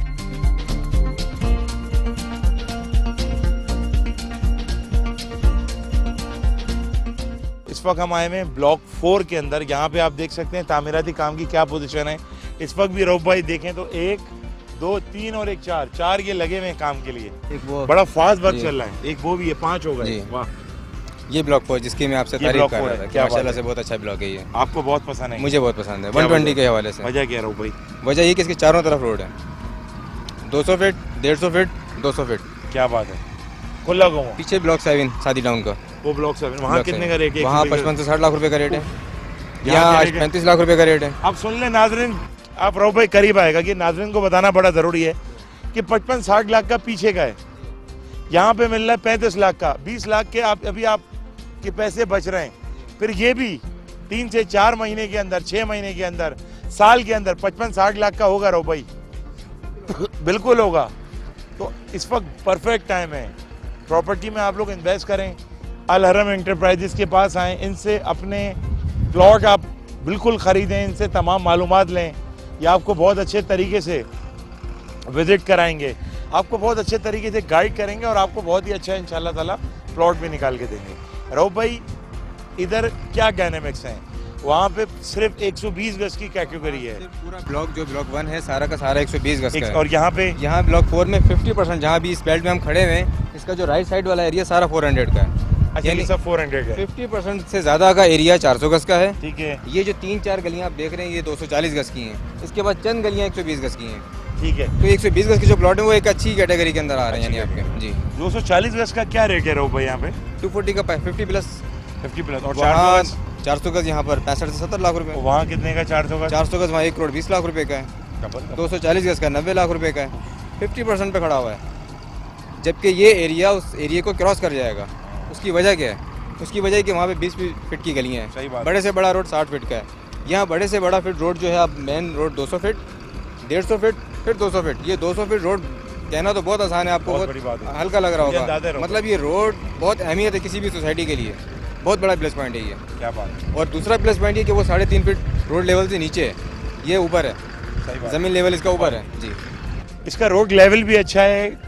इस वक्त हम आए हुए हैं ब्लॉक 4 के अंदर। यहाँ पे आप देख सकते हैं तामीराती काम की क्या पोजीशन है। इस वक्त भी रऊफ भाई देखें तो 1 2 3 और 1 4 ये लगे हुए हैं काम के लिए। एक वो बड़ा फास्ट वर्क चल रहा है। एक वो भी है, 5 हो गए। जी। वाह, ये ब्लॉक 4 जिसकी मैं आपसे ये तारीफ ब्लॉक कर 4 रहा है, था, क्या बात माशाल्लाह है। से बहुत अच्छा ब्लॉक है ये। आपको बहुत पसंद है? मुझे बहुत पसंद है। क्या 120 वजह? के हवाले से वजह क्या है रऊफ भाई? वजह ये कि इसके चारों तरफ रोड है, 200 फीट, 150 फीट, 200 फीट। क्या बात है, खुला गाँव। पीछे ब्लॉक 7 शादी टाउन का, वो ब्लॉक 7 वहाँ ब्लॉक कितने 7 का रेट है? वहाँ 55 से 60 लाख रुपए का रेट है, यहाँ यहाँ क्या रेट है? 35 लाख रुपए का रेट है। आप सुन लें नाजरीन, आप रऊफ भाई करीब आएगा कि नाजरीन को बताना बड़ा ज़रूरी है कि 55-60 लाख का पीछे का है, यहाँ पे मिल रहा है 35 लाख का। 20 लाख के आप अभी आपके पैसे बच रहे हैं। फिर ये भी 3 से 4 महीने के अंदर, 6 महीने के अंदर, साल के अंदर 55-60 लाख का होगा रऊफ भाई। बिल्कुल होगा। तो इस वक्त परफेक्ट टाइम है, प्रॉपर्टी में आप लोग इन्वेस्ट करें। अल हरम एंटरप्राइजेस के पास आएँ, इनसे अपने प्लॉट आप बिल्कुल ख़रीदें, इनसे तमाम मालूमात लें। ये आपको बहुत अच्छे तरीके से विज़िट कराएंगे, आपको बहुत अच्छे तरीके से गाइड करेंगे और आपको बहुत ही अच्छा इंशाल्लाह ताला प्लॉट भी निकाल के देंगे। रऊफ भाई इधर क्या डायनेमिक्स हैं? वहाँ पे सिर्फ 120 गज की कैटेगरी है, पूरा ब्लॉक जो ब्लॉक 1 है सारा का सारा 120 गज का है। और यहाँ पे यहाँ ब्लॉक 4 में 50%, जहाँ भी इस बेल्ट में हम खड़े हुए हैं, इसका जो राइट साइड वाला एरिया सारा 400 का है। अच्छा ये सब 400 है। 50% से ज़्यादा का एरिया 400 गज का है। ठीक है, ये जो 3-4 गलियाँ आप देख रहे हैं ये 240 गज की हैं। इसके बाद चंद गलियाँ 120 गज की हैं। ठीक है। तो 120 गज के जो प्लॉट है वो एक अच्छी कैटेगरी के अंदर आ रहे हैं, यानी आपके। जी 240 गज का क्या रेट है रऊफ भाई यहाँ पे? 240 का 50 प्लस 50 प्लस। और वहाँ 400 गज? 400 गज यहाँ पर 65 से 70 लाख रुपए। वहाँ कितने का 400 गज? 400 गज वहाँ 1 करोड़ 20 लाख रुपए का है। 240 गज का 90 लाख रुपए का है। 50% पे खड़ा हुआ है। जबकि ये एरिया उस एरिया को क्रॉस कर जाएगा। उसकी वजह क्या है? उसकी वजह है कि वहाँ पे 20 फीट की गलियाँ सही हैं। बात। बड़े से बड़ा रोड 60 फीट का है। यहाँ बड़े से बड़ा फीट रोड जो है, अब मेन रोड 200 फीट, 150 फीट, फिर 200 फीट। ये 200 फीट रोड कहना तो बहुत आसान है, आपको बहुत बड़ी बात है। हल्का लग रहा मुझे अंदाज़ा है होगा। रोड। मतलब ये रोड बहुत अहमियत है किसी भी सोसाइटी के लिए, बहुत बड़ा प्लस पॉइंट है ये। क्या बात है, और दूसरा प्लस पॉइंट ये कि वो 3.5 फीट रोड लेवल से नीचे है, ये ऊपर है, सही बात। ज़मीन लेवल इसका ऊपर है। जी इसका रोड लेवल भी अच्छा है।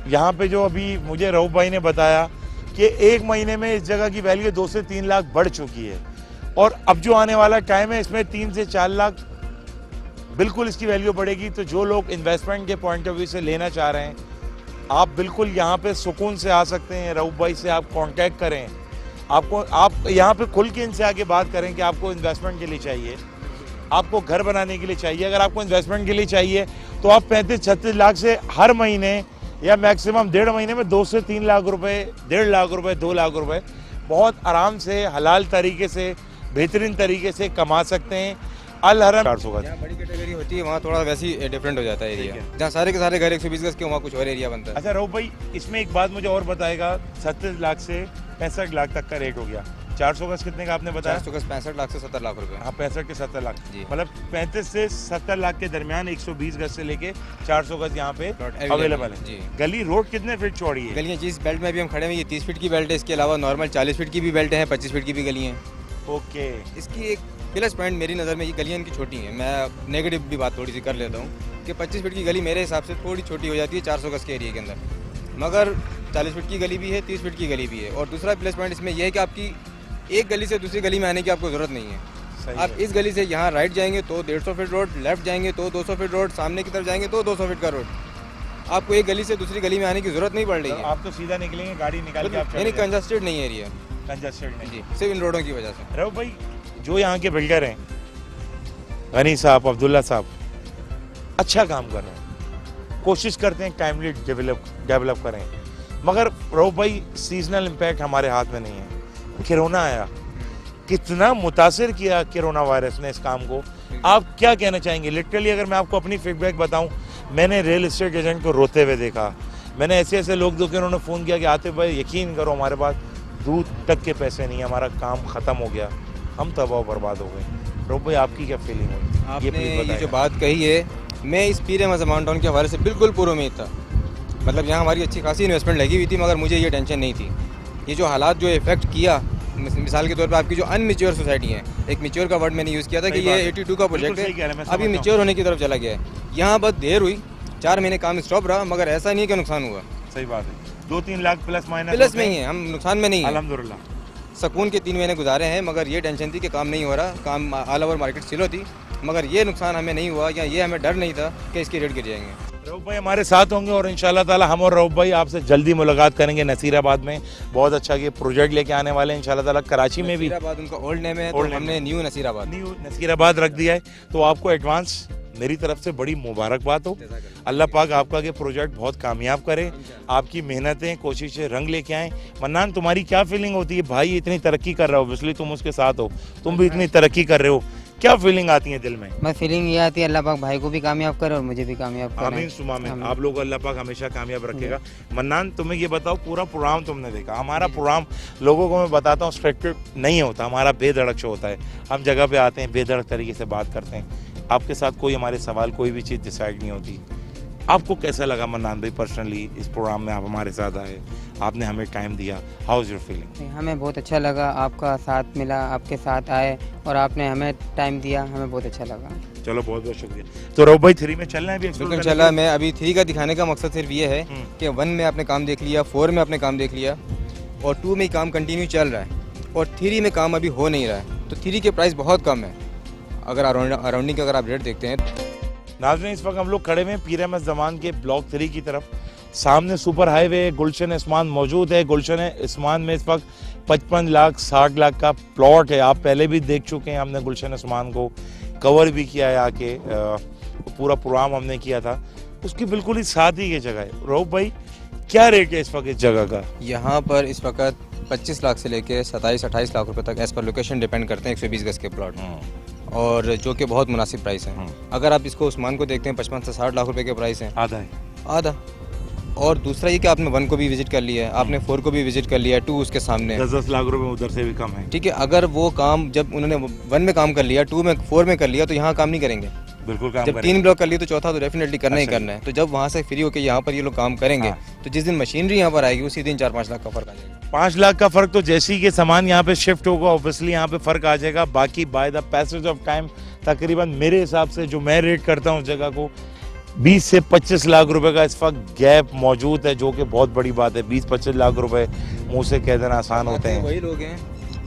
यहाँ पे जो अभी मुझे रऊफ भाई ने बताया कि 1 महीने में इस जगह की वैल्यू 2 से 3 लाख बढ़ चुकी है, और अब जो आने वाला टाइम है इसमें 3 से 4 लाख बिल्कुल इसकी वैल्यू बढ़ेगी। तो जो लोग इन्वेस्टमेंट के पॉइंट ऑफ व्यू से लेना चाह रहे हैं, आप बिल्कुल यहाँ पे सुकून से आ सकते हैं। रऊफ भाई से आप कांटेक्ट करें, आप यहाँ पे खुल के इनसे आके बात करें कि आपको इन्वेस्टमेंट के लिए चाहिए, आपको घर बनाने के लिए चाहिए। अगर आपको इन्वेस्टमेंट के लिए चाहिए तो आप 35-36 लाख से हर महीने या मैक्सिमम 1.5 महीने में 2 से 3 लाख रुपए, 1.5 लाख रुपए, 2 लाख रुपए बहुत आराम से हलाल तरीके से बेहतरीन तरीके से कमा सकते हैं। अल हरम 400 गज। जहाँ बड़ी कैटेगरी होती है वहाँ थोड़ा वैसे ही डिफरेंट हो जाता है एरिया, जहाँ सारे के सारे घर 120 गज के वहाँ कुछ और एरिया बनता है। अच्छा रऊफ भाई, इसमें एक बात मुझे और बताएगा, 37 लाख से 65 लाख तक का रेट हो गया। 400 गज कितने का आपने बताया? 400 गज 65 लाख से 70 लाख रुपए। हाँ 65 के 70 लाख, जी। मतलब 35 से 70 लाख के दरमियान 120 गज से लेके 400 गज यहाँ पे Plot अवेलेबल है। जी। गली रोड कितने फीट चौड़ी है? गलियाँ जिस बेल्ट में भी हम खड़े हैं ये 30 फीट की बेल्ट है, इसके अलावा नॉर्मल 40 फीट की भी बेल्ट है, 25 फीट की भी गली हैं। ओके। इसकी एक प्लस पॉइंट मेरी नज़र में ये गलियाँ इनकी छोटी हैं। मैं नेगेटिव भी बात थोड़ी सी कर लेता हूँ कि 25 फीट की गली मेरे हिसाब से थोड़ी छोटी हो जाती है 400 गज के एरिया के अंदर, मगर 40 फीट की गली भी है, 30 फीट की गली भी है। और दूसरा प्लस पॉइंट इसमें यह है कि आपकी एक गली से दूसरी गली में आने की आपको ज़रूरत नहीं है। आप इस गली से यहाँ राइट जाएंगे तो 150 फीट रोड, लेफ्ट जाएंगे तो 200 फीट रोड, सामने की तरफ जाएंगे तो 200 फीट का रोड। आपको एक गली से दूसरी गली में आने की ज़रूरत नहीं पड़ रही है। आप तो सीधा निकलेंगे, गाड़ी निकाल के आप यानी कंजस्टेड नहीं है एरिया, कंजस्टेड नहीं। जी, सिर्फ इन रोडों की वजह से। रऊफ भाई, जो यहाँ के बिल्डर हैं, गनी साहब, अब्दुल्ला साहब, अच्छा काम कर रहे हैं, कोशिश करते हैं टाइमली डेवलप करें, मगर रऊफ भाई सीजनल इम्पैक्ट हमारे हाथ में नहीं है। कोरोना आया, कितना मुतासिर किया कोरोना वायरस ने इस काम को। आप क्या कहना चाहेंगे? लिटरली अगर मैं आपको अपनी फीडबैक बताऊं, मैंने रियल एस्टेट एजेंट को रोते हुए देखा। मैंने ऐसे ऐसे लोग देखे, उन्होंने फ़ोन किया कि आतिफ भाई यकीन करो हमारे पास दूध तक के पैसे नहीं है, हमारा काम ख़त्म हो गया, हम तबाह बर्बाद हो गए। रऊफ भाई आपकी क्या फीलिंग हुई? आपने ये जो बात कही है, मैं इस पीर अहमद ज़मान टाउन के हवाले से बिल्कुल पूरी उम्मीद था। मतलब यहाँ हमारी अच्छी खासी इन्वेस्टमेंट लगी हुई थी, मगर मुझे ये टेंशन नहीं थी। ये जो हालात जो इफेक्ट किया, मिसाल के तौर पे आपकी जो अनमेच्योर सोसाइटी है, एक मेच्योर का वर्ड मैंने यूज़ किया था कि ये 82 का प्रोजेक्ट है, अभी मेच्योर होने की तरफ चला गया है। यहाँ बस देर हुई, 4 महीने काम स्टॉप रहा, मगर ऐसा नहीं है कि नुकसान हुआ। सही बात है, 2-3 लाख प्लस प्लस में ही है, हम नुकसान में नहीं है। अल्हम्दुलिल्लाह सुकून के 3 महीने गुजारे हैं, मगर ये टेंशन थी कि काम नहीं हो रहा, काम ऑल ओवर मार्केट स्लो थी, मगर ये नुकसान हमें नहीं हुआ, या ये हमें डर नहीं था कि इसके रेट गिर जाएंगे। रऊफ भाई हमारे साथ होंगे और इंशाल्लाह ताला हम और रऊफ भाई आपसे जल्दी मुलाकात करेंगे नसीराबाद में। बहुत अच्छा ये प्रोजेक्ट लेके आने वाले हैं इंशाल्लाह ताला। कराची में भी नसीराबाद उनका ओल्ड नेम है, तो हमने न्यू नसीराबाद रख दिया है, तो आपको एडवांस मेरी तरफ से बड़ी मुबारकबाद हो। अल्लाह पाक आपका ये प्रोजेक्ट बहुत कामयाब करे, आपकी मेहनतें कोशिशें रंग लेके आएँ। मन्नान, तुम्हारी क्या फीलिंग होती है? भाई इतनी तरक्की कर रहा हो, इसलिए तुम उसके साथ हो, तुम भी इतनी तरक्की कर रहे हो, क्या फीलिंग आती है दिल में? बस फीलिंग ये आती है अल्लाह पाक भाई को भी कामयाब करे और मुझे भी कामयाब करे। आमीन सुमा आमीन। आप लोग अल्लाह पाक हमेशा कामयाब रखेगा। मन्नान, तुम्हें ये बताओ, पूरा प्रोग्राम तुमने देखा, हमारा प्रोग्राम लोगों को मैं बताता हूँ स्ट्रक्चर्ड नहीं होता, हमारा बेधड़क शो होता है। हम जगह पे आते हैं, बेधड़क तरीके से बात करते हैं, आपके साथ कोई हमारे सवाल कोई भी चीज़ डिसाइड नहीं होती। आपको कैसा लगा मन्नान भाई पर्सनली इस प्रोग्राम में आप हमारे साथ आए, आपने हमें टाइम दिया, हाउ इज़ योर फीलिंग? हमें बहुत अच्छा लगा, आपका साथ मिला, आपके साथ आए और आपने हमें टाइम दिया, हमें बहुत अच्छा लगा। चलो बहुत बहुत शुक्रिया। तो रऊफ भाई 3 में चलना है अभी? बिल्कुल चला। मैं अभी 3 का दिखाने का मकसद सिर्फ ये है कि 1 में आपने काम देख लिया, 4 में आपने काम देख लिया और 2 में काम कंटिन्यू चल रहा है और 3 में काम अभी हो नहीं रहा है। तो 3 के प्राइस बहुत कम है अगर अराउंडिंग का अगर आप रेट देखते हैं। नाज़रीन, इस वक्त हम लोग खड़े हैं पीर अहमद ज़मान के ब्लॉक 3 की तरफ। सामने सुपर हाईवे गुलशन इस्मान मौजूद है। गुलशन इस्मान में इस वक्त 55 लाख 60 लाख का प्लॉट है। आप पहले भी देख चुके हैं, हमने गुलशन इस्मान को कवर भी किया है आके, पूरा प्रोग्राम हमने किया था। उसकी बिल्कुल ही साथ ही ये जगह है। रऊफ भाई, क्या रेट है इस वक्त इस जगह का? यहाँ पर इस वक्त 25 लाख से लेके 27-28 लाख रुपए तक एज पर लोकेशन डिपेंड करते हैं 120 गज के प्लॉट, और जो कि बहुत मुनासिब प्राइस है। अगर आप इसको उस्मान को देखते हैं 55 से 60 लाख रुपए के प्राइस हैं, आधा है, आधा। और दूसरा ये कि आपने 1 को भी विजिट कर लिया है, आपने 4 को भी विजिट कर लिया है, 2 उसके सामने 10 लाख रुपए उधर से भी कम है। ठीक है, अगर वो काम जब उन्होंने 1 में काम कर लिया, 2 में 4 में कर लिया, तो यहाँ काम नहीं करेंगे। बिल्कुल काम जब करेंगे। 3 ब्लॉक कर लिए तो चौथा तो डेफिनेटली करना ही करना है। तो जब वहाँ से फ्री होकर यहाँ पर ये लोग काम करेंगे, तो जिस दिन मशीनरी यहाँ पर आएगी उसी दिन 4-5 लाख का फर्क आ जाएगा। 5 लाख का फर्क तो जैसे ही के सामान यहाँ पे शिफ्ट होगा ऑब्वियसली यहाँ पे फर्क आ जाएगा। बाकी by the passage of time तकरीबन मेरे हिसाब से जो मैं रेट करता हूँ जगह को 20 से 25 लाख रुपए का इस वक्त गैप मौजूद है, जो कि बहुत बड़ी बात है। 20-25 लाख रुपए मुंह से कह देना आसान होते हैं। वही लोग हैं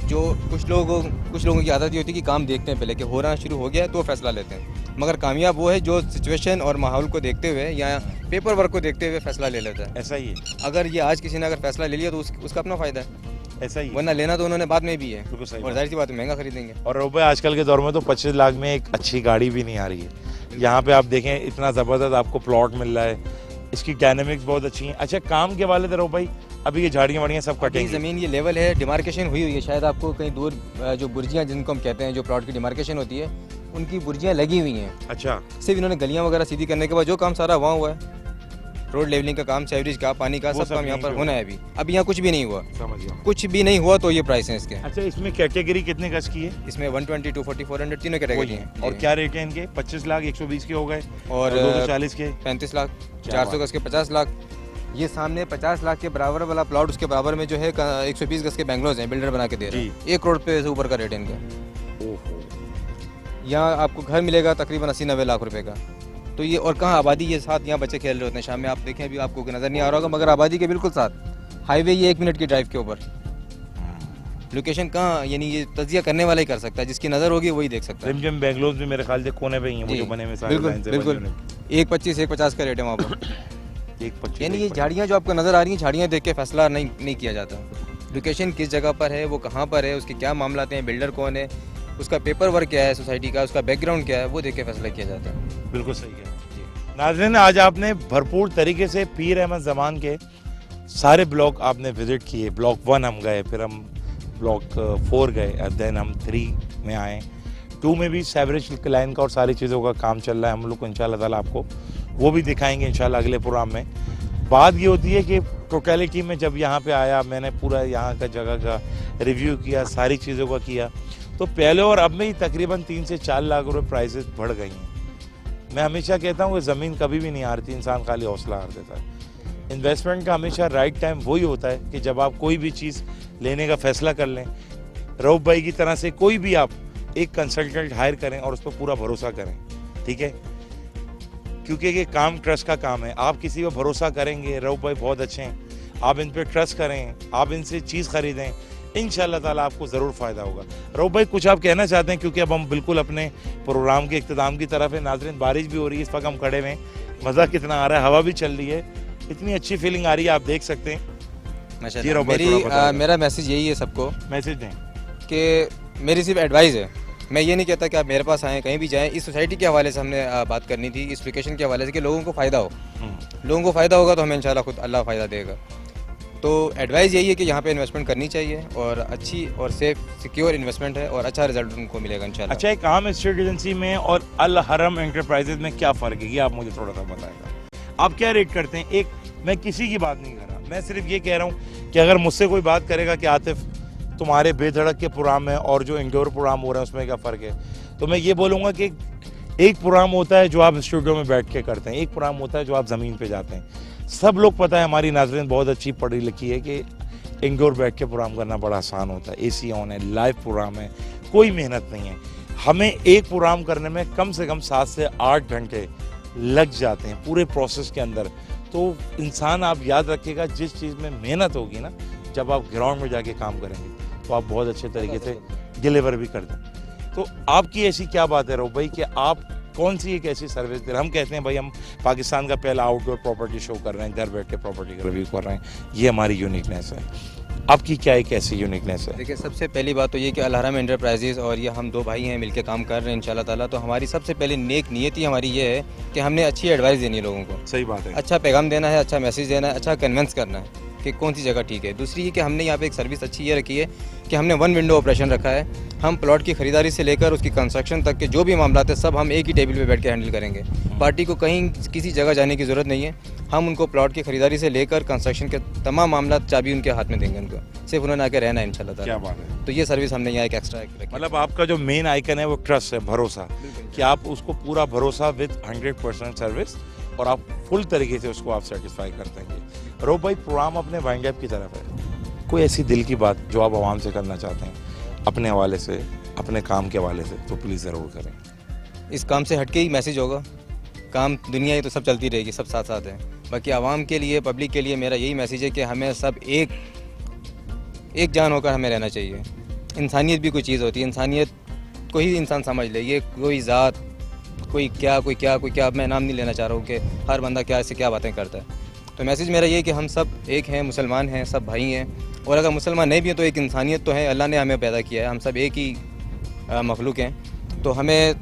जो कुछ लोगों की आदत ये होती है कि काम देखते हैं पहले कि हो रहा शुरू हो गया तो फैसला लेते हैं, मगर कामयाब वो है जो सिचुएशन और माहौल को देखते हुए या पेपर वर्क को देखते हुए फैसला ले लेता है। ऐसा ही है। अगर ये आज किसी ने अगर फैसला ले लिया तो उसका अपना फायदा है, ऐसा ही, वरना लेना तो उन्होंने बाद में भी है, बिल्कुल सही और जाहिर सी बात है महंगा खरीदेंगे। और रुपए आजकल के दौर में तो 25 लाख में एक अच्छी गाड़ी भी नहीं आ रही है। यहाँ पे आप देखें इतना ज़बरदस्त आपको प्लॉट मिल रहा है, इसकी डायनेमिक्स बहुत अच्छी हैं। अच्छा, काम के वाले थे भाई, अभी ये झाड़ियाँ वाड़ियाँ सब अभी कटेंगी। ज़मीन ये लेवल है, डिमार्केशन हुई है, शायद आपको कहीं दूर जो बुर्जियाँ जिनको हम कहते हैं, जो प्लॉट की डिमार्केशन होती है, उनकी बुर्जियाँ लगी हुई हैं। अच्छा, सिर्फ इन्होंने गलियाँ वगैरह सीधी करने के बाद जो काम सारा वहाँ हुआ है, रोड लेवलिंग का काम, सीवरेज का, पानी का, वो सब काम यहाँ यहीं पर पे होना है। अभी यहाँ कुछ भी नहीं हुआ, समझ गया। कुछ भी नहीं हुआ, तो ये प्राइस है इसके। अच्छा, इसमें कैटेगरी कितने गज की है? इसमें 120, 240, 400 तीनों वही कैटेगरी है। हैं। और जी। क्या रेट है इनके? 25 लाख 120 के हो गए और 240 के। 35 लाख, क्या 400 बात। गज के 50 लाख। ये सामने 50 लाख के बराबर वाला प्लॉट, उसके बराबर में जो है 120 गज के बेंगलोज हैं, बिल्डर बना के दे रहे हैं। 1 करोड़ पे से ऊपर का रेट है इनका। ओहो, यहाँ आपको घर मिलेगा तकरीबन 80-90 लाख रुपए का। तो ये, और कहाँ आबादी, ये साथ यहाँ बच्चे खेल रहे होते हैं शाम में, आप देखें अभी आपको नज़र नहीं आ रहा होगा, मगर आबादी के बिल्कुल साथ हाईवे, ये 1 मिनट की ड्राइव के ऊपर। लोकेशन कहाँ, यानी ये तजिया करने वाला ही कर सकता है, जिसकी नज़र होगी वही देख सकता है। जिम बेंगलोर में मेरे ख्याल से कोने पे ही है वो जी, जो बने हुए सारे बिल्कुल लाइन से बिल्कुल। बने 1.25, 1.50 का रेट है वहाँ पर। हुए। 1.25 यानी ये झाड़ियाँ जो आपको नज़र आ रही हैं, झाड़ियाँ देख के फैसला नहीं किया जाता। लोकेशन किस जगह पर है, वो कहाँ पर है, उसके क्या मामला हैं, बिल्डर कौन है, उसका पेपर वर्क क्या है सोसाइटी का, उसका बैकग्राउंड क्या है, वो देख के फैसला किया जाता है। बिल्कुल सही है। नाज़रीन, आज आपने भरपूर तरीके से पीर अहमद ज़मान के सारे ब्लॉक आपने विजिट किए। ब्लॉक 1 हम गए, फिर हम ब्लॉक 4 गए, देन हम 3 में आए। 2 में भी सेवरेज लाइन का और सारी चीज़ों का काम चल रहा है। हम लोग को इंशाल्लाह ताला आपको वो भी दिखाएंगे इंशाल्लाह अगले प्रोग्राम में। बात ये होती है कि टोटलिटी में जब यहाँ पे आया, मैंने पूरा यहाँ का जगह का रिव्यू किया, सारी चीज़ों का किया, तो पहले और अब में ही तकरीबन 3 से 4 लाख रुपए प्राइसेस बढ़ गई हैं। मैं हमेशा कहता हूँ कि ज़मीन कभी भी नहीं हारती, इंसान खाली हौसला हार देता है। इन्वेस्टमेंट का हमेशा राइट टाइम वही होता है कि जब आप कोई भी चीज़ लेने का फैसला कर लें। रऊफ भाई की तरह से कोई भी आप एक कंसल्टेंट हायर करें और उस पर पूरा भरोसा करें, ठीक है, क्योंकि ये काम ट्रस्ट का काम है। आप किसी पर भरोसा करेंगे, रऊफ भाई बहुत अच्छे हैं, आप इन पर ट्रस्ट करें, आप इनसे चीज़ खरीदें, इंशाल्लाह ताला आपको ज़रूर फ़ायदा होगा। रऊफ भाई, कुछ आप कहना चाहते हैं? क्योंकि अब हम बिल्कुल अपने प्रोग्राम के इख्तिताम की तरफ है। नाज़रीन, बारिश भी हो रही है, इस वक्त हम खड़े हुए, मज़ा कितना आ रहा है, हवा भी चल रही है, इतनी अच्छी फीलिंग आ रही है, आप देख सकते हैं। जी रऊफ भाई, थोड़ा बताइए। मेरा मैसेज यही है सबको मैसेज दें कि मेरी सिर्फ एडवाइस है। मैं ये नहीं कहता कि आप मेरे पास आएँ, कहीं भी जाएँ। इस सोसाइटी के हवाले से हमने बात करनी थी, इस लोकेशन के हवाले से, कि लोगों को फ़ायदा हो। लोगों को फ़ायदा होगा तो हमें इंशाल्लाह खुद अल्लाह फ़ायदा देगा। तो एडवाइस यही है कि यहाँ पे इन्वेस्टमेंट करनी चाहिए, और अच्छी और सेफ सिक्योर इन्वेस्टमेंट है, और अच्छा रिजल्ट उनको मिलेगा इंशाल्लाह। अच्छा, एक आम एस्टेट एजेंसी में और अल हरम एंटरप्राइजेज में क्या फ़र्क है, ये आप मुझे थोड़ा सा बताएगा। आप क्या रेट करते हैं? एक, मैं किसी की बात नहीं कर रहा, मैं सिर्फ ये कह रहा हूँ कि अगर मुझसे कोई बात करेगा कि आतिफ तुम्हारे बेधड़क के प्रोग्राम में और जो इंडोर प्रोग्राम हो रहे हैं उसमें क्या फ़र्क है, तो मैं ये बोलूँगा कि एक प्रोग्राम होता है जो आप स्टूडियो में बैठ के करते हैं, एक प्रोग्राम होता है जो आप ज़मीन पे जाते हैं। सब लोग पता है, हमारी नाज़रीन बहुत अच्छी पढ़ी लिखी है, कि इंडोर बैठ के प्रोग्राम करना बड़ा आसान होता है। एसी ऑन है, लाइव प्रोग्राम है, कोई मेहनत नहीं है। हमें एक प्रोग्राम करने में कम से कम 7 से 8 घंटे लग जाते हैं पूरे प्रोसेस के अंदर। तो इंसान, आप याद रखिएगा, जिस चीज़ में मेहनत होगी ना, जब आप ग्राउंड में जाके काम करेंगे तो आप बहुत अच्छे तरीके से डिलीवर भी कर दें। तो आपकी ऐसी क्या बात है रऊफ भाई कि आप कौन सी एक ऐसी सर्विस दे रहे हैं? हम कहते हैं भाई हम पाकिस्तान का पहला आउटडोर प्रॉपर्टी शो कर रहे हैं, घर बैठ के प्रॉपर्टी का रिव्यू कर रहे हैं, ये हमारी यूनिकनेस है। आपकी क्या एक ऐसी यूनिकनेस है? देखिए, सबसे पहली बात तो ये कि अल हरम एंटरप्राइजेज़ और ये हम 2 भाई हैं, मिलके काम कर रहे हैं इंशाल्लाह ताला। तो हमारी सबसे पहले नेक नीयत ही हमारी ये है कि हमने अच्छी एडवाइस देनी है लोगों को। सही बात है। अच्छा पैगाम देना है, अच्छा मैसेज देना है, अच्छा कन्विंस करना है कि कौन सी जगह ठीक है। दूसरी ये कि हमने यहाँ पे एक सर्विस अच्छी ये रखी है कि हमने 1 विंडो ऑपरेशन रखा है। हम प्लॉट की खरीदारी से लेकर उसकी कंस्ट्रक्शन तक के जो भी मामला है सब हम एक ही टेबल पे बैठ के हैंडल करेंगे। पार्टी को कहीं किसी जगह जाने की ज़रूरत नहीं है। हम उनको प्लॉट की खरीदारी से लेकर कंस्ट्रक्शन के तमाम मामला चाबी उनके हाथ में देंगे उनको, सिर्फ उन्होंने आके रहना है इंशाल्लाह ताला। क्या बात है। तो ये सर्विस हमने यहाँ एक एक्स्ट्रा रखी है। मतलब आपका जो मेन आइकन है वो ट्रस्ट है, भरोसा, कि आप उसको पूरा भरोसा विद 100% सर्विस, और आप फुल तरीके से उसको आप सेटिस्फाई कर देंगे। रऊफ भाई, प्रोग्राम अपने वाइंड अप की तरफ है, कोई ऐसी दिल की बात जो आप आवाम से करना चाहते हैं अपने हवाले से, अपने काम के हवाले से, तो प्लीज़ ज़रूर करें। इस काम से हटके ही मैसेज होगा। काम दुनिया ही तो सब चलती रहेगी, सब साथ साथ हैं। बाकी आवाम के लिए, पब्लिक के लिए मेरा यही मैसेज है कि हमें सब एक जान होकर हमें रहना चाहिए। इंसानियत भी कोई चीज़ होती है, इंसानियत को ही इंसान समझ ले। ये कोई ज़ात, कोई क्या, मैं नाम नहीं लेना चाह रहा हूँ कि हर बंदा क्या से क्या बातें करता है। तो मैसेज मेरा ये है कि हम सब एक हैं, मुसलमान हैं, सब भाई हैं। और अगर मुसलमान नहीं भी हैं तो एक इंसानियत तो है, अल्लाह ने हमें पैदा किया है, हम सब एक ही मखलूक हैं। तो हमें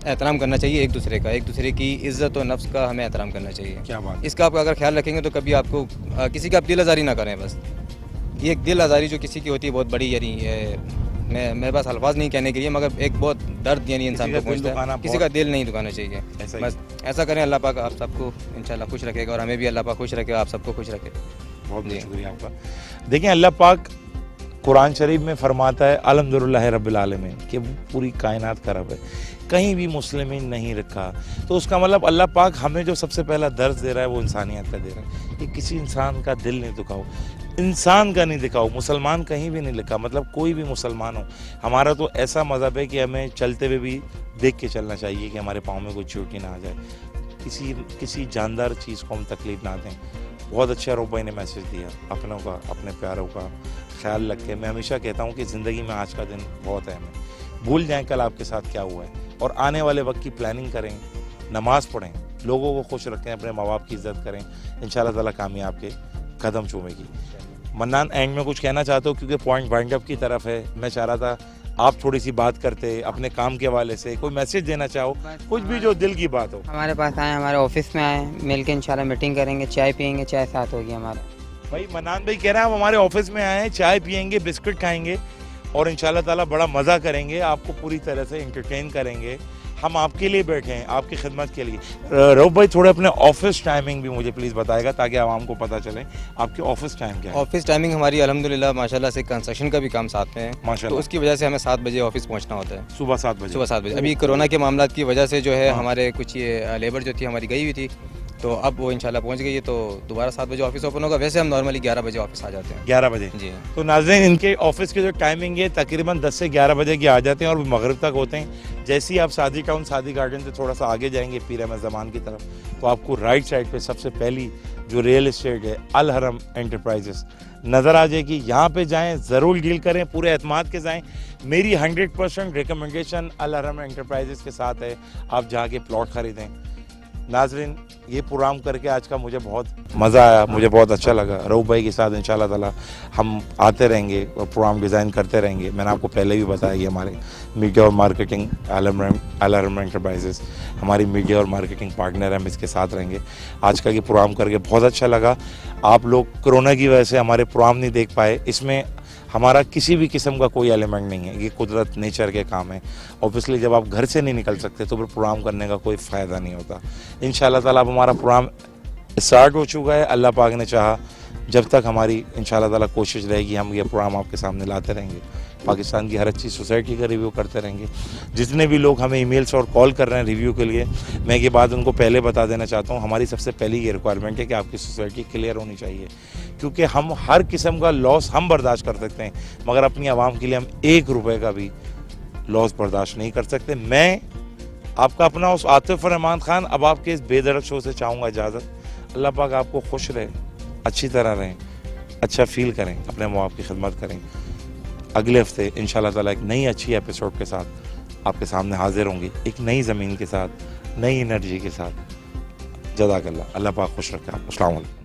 एहतराम करना चाहिए एक दूसरे की इज़्ज़त और नफ्स का हमें एहतराम करना चाहिए। क्या बात है। इसका आप अगर ख्याल रखेंगे तो कभी आपको किसी का आप दिल आज़ारी ना करें। बस ये एक दिल आज़ारी जो किसी की होती है बहुत बड़ी, यानी मेरे पास अल्फाज नहीं कहने के लिए, मगर एक बहुत दर्द यानी इंसान को पहुंचता है। किसी का दिल नहीं दुखाना चाहिए। बस ऐसा करें, अल्लाह पाक आप सबको इंशाल्लाह खुश रखेगा और हमें भी अल्लाह पाक खुश रखेगा, आप सबको खुश रखे। बहुत बहुत शुक्रिया आपका। देखिए अल्लाह पाक कुरान शरीफ में फरमाता है अल्हम्दुलिल्लाह रब्बिल आलमीन कि पूरी कायनात का रब है, कहीं भी मुस्लिमीन नहीं रखा। तो उसका मतलब अल्लाह पाक हमें जो सबसे पहला दर्ज दे रहा है वो इंसानियत का दे रहा है कि किसी इंसान का दिल नहीं दुखाओ, इंसान का नहीं दिखाओ। मुसलमान कहीं भी नहीं लिखा, मतलब कोई भी मुसलमान हो। हमारा तो ऐसा मज़हब है कि हमें चलते हुए भी देख के चलना चाहिए कि हमारे पाँव में कोई चोटी ना आ जाए, किसी जानदार चीज़ को हम तकलीफ़ ना दें। बहुत अच्छा रूप भाई ने मैसेज दिया, अपनों का, अपने प्यारों का ख्याल रखें। मैं हमेशा कहता हूँ कि ज़िंदगी में आज का दिन बहुत अहम है। भूल जाएं कल आपके साथ क्या हुआ है और आने वाले वक्त की प्लानिंग करें, नमाज पढ़ें, लोगों को खुश रखें, अपने माँ बाप की इज़्ज़त करें। इंशाल्लाह ताला कामयाब के कदम चूमेगी। मन्नान एंड में कुछ कहना चाहते हो, क्योंकि पॉइंट वाइंड अप की तरफ है। मैं चाह रहा था आप थोड़ी सी बात करते अपने काम के हवाले से, कोई मैसेज देना चाहो, कुछ भी जो दिल की बात हो। हमारे पास आए, हमारे ऑफिस में आए, मिल के इंशाल्लाह मीटिंग करेंगे, चाय पियेंगे, चाय साथ होगी हमारा। भाई मन्नान भाई कह रहे हैं हम हमारे ऑफिस में आए हैं, चाय पियेंगे, बिस्किट खाएंगे और इंशाल्लाह ताला बड़ा मज़ा करेंगे, आपको पूरी तरह से एंटरटेन करेंगे। हम आपके लिए बैठे हैं, आपकी खिदमत के लिए। रऊफ भाई थोड़े अपने ऑफिस टाइमिंग भी मुझे प्लीज़ बताएगा ताकि आवाम को पता चले आपके ऑफिस टाइम क्या है। ऑफिस टाइमिंग हमारी अल्हम्दुलिल्लाह माशाल्लाह से कंस्ट्रक्शन का भी काम साथ में है माशाल्लाह। तो उसकी वजह से हमें 7 बजे ऑफिस पहुंचना होता है। सुबह 7 बजे। सुबह 7 बजे। अभी कोरोना के मामला की वजह से जो है हमारे कुछ ये लेबर जो थी हमारी गई हुई थी, तो अब वो इंशाल्लाह पहुंच गई है, तो दोबारा 7 बजे ऑफिस ओपन होगा। वैसे हम नॉर्मली 11 बजे ऑफिस आ जाते हैं। 11 बजे जी। तो नाज़रीन इनके ऑफिस की जो टाइमिंग है तकरीबन 10 से 11 बजे के आ जाते हैं और मगरिब तक होते हैं। जैसे ही आप सादी टाउन सादी गार्डन से थोड़ा सा आगे जाएंगे पीर अहमद ज़मान की तरफ, तो आपको राइट साइड पे सबसे पहली जो रियल एस्टेट है अल हरम एंटरप्राइजेस नज़र आ जाएगी। यहाँ पे जाएं, ज़रूर डील करें, पूरे एतमाद के जाएं। मेरी 100% रिकमेंडेशन अल हरम एंटरप्राइजेस के साथ है, आप जाके प्लॉट ख़रीदें। नाज़रीन ये प्रोग्राम करके आज का मुझे बहुत मज़ा आया, मुझे बहुत अच्छा लगा। रऊफ भाई के साथ इंशाल्लाह ताला हम आते रहेंगे और प्रोग्राम डिज़ाइन करते रहेंगे। मैंने आपको पहले भी बताया कि हमारे मीडिया और मार्केटिंग अल हरम एंटरप्राइजेस हमारी मीडिया और मार्केटिंग पार्टनर है, हम इसके साथ रहेंगे। आज का ये प्रोग्राम करके बहुत अच्छा लगा। आप लोग कोरोना की वजह से हमारे प्रोग्राम नहीं देख पाए, इसमें हमारा किसी भी किस्म का कोई एलिमेंट नहीं है, ये कुदरत नेचर के काम है। ऑब्वियसली जब आप घर से नहीं निकल सकते तो फिर प्रोग्राम करने का कोई फ़ायदा नहीं होता। इंशाल्लाह ताला अब हमारा प्रोग्राम स्टार्ट हो चुका है। अल्लाह पाक ने चाहा जब तक हमारी इंशाल्लाह ताला कोशिश रहेगी हम ये प्रोग्राम आपके सामने लाते रहेंगे। पाकिस्तान की हर अच्छी सोसाइटी का रिव्यू करते रहेंगे। जितने भी लोग हमें ईमेल्स और कॉल कर रहे हैं रिव्यू के लिए, मैं ये बात उनको पहले बता देना चाहता हूँ, हमारी सबसे पहली ये रिक्वायरमेंट है कि आपकी सोसाइटी क्लियर होनी चाहिए, क्योंकि हम हर किस्म का लॉस हम बर्दाश्त कर सकते हैं मगर अपनी आवाम के लिए हम 1 रुपये का भी लॉस बर्दाश्त नहीं कर सकते। मैं आपका अपना उस आतिफ रहमान खान अब आपके इस बेधड़क शो से चाहूँगा इजाज़त। अल्लाह पाक आपको खुश रहे, अच्छी तरह रहें, अच्छा फील करें, अपने माँ बाप की खिदमत करें। अगले हफ्ते इंशाल्लाह ताला एक नई अच्छी एपिसोड के साथ आपके सामने हाजिर होंगी, एक नई ज़मीन के साथ, नई एनर्जी के साथ। जज़ाकल्लाह। अल्लाह पाक खुश रखे आपको। अस्सलाम वालेकुम।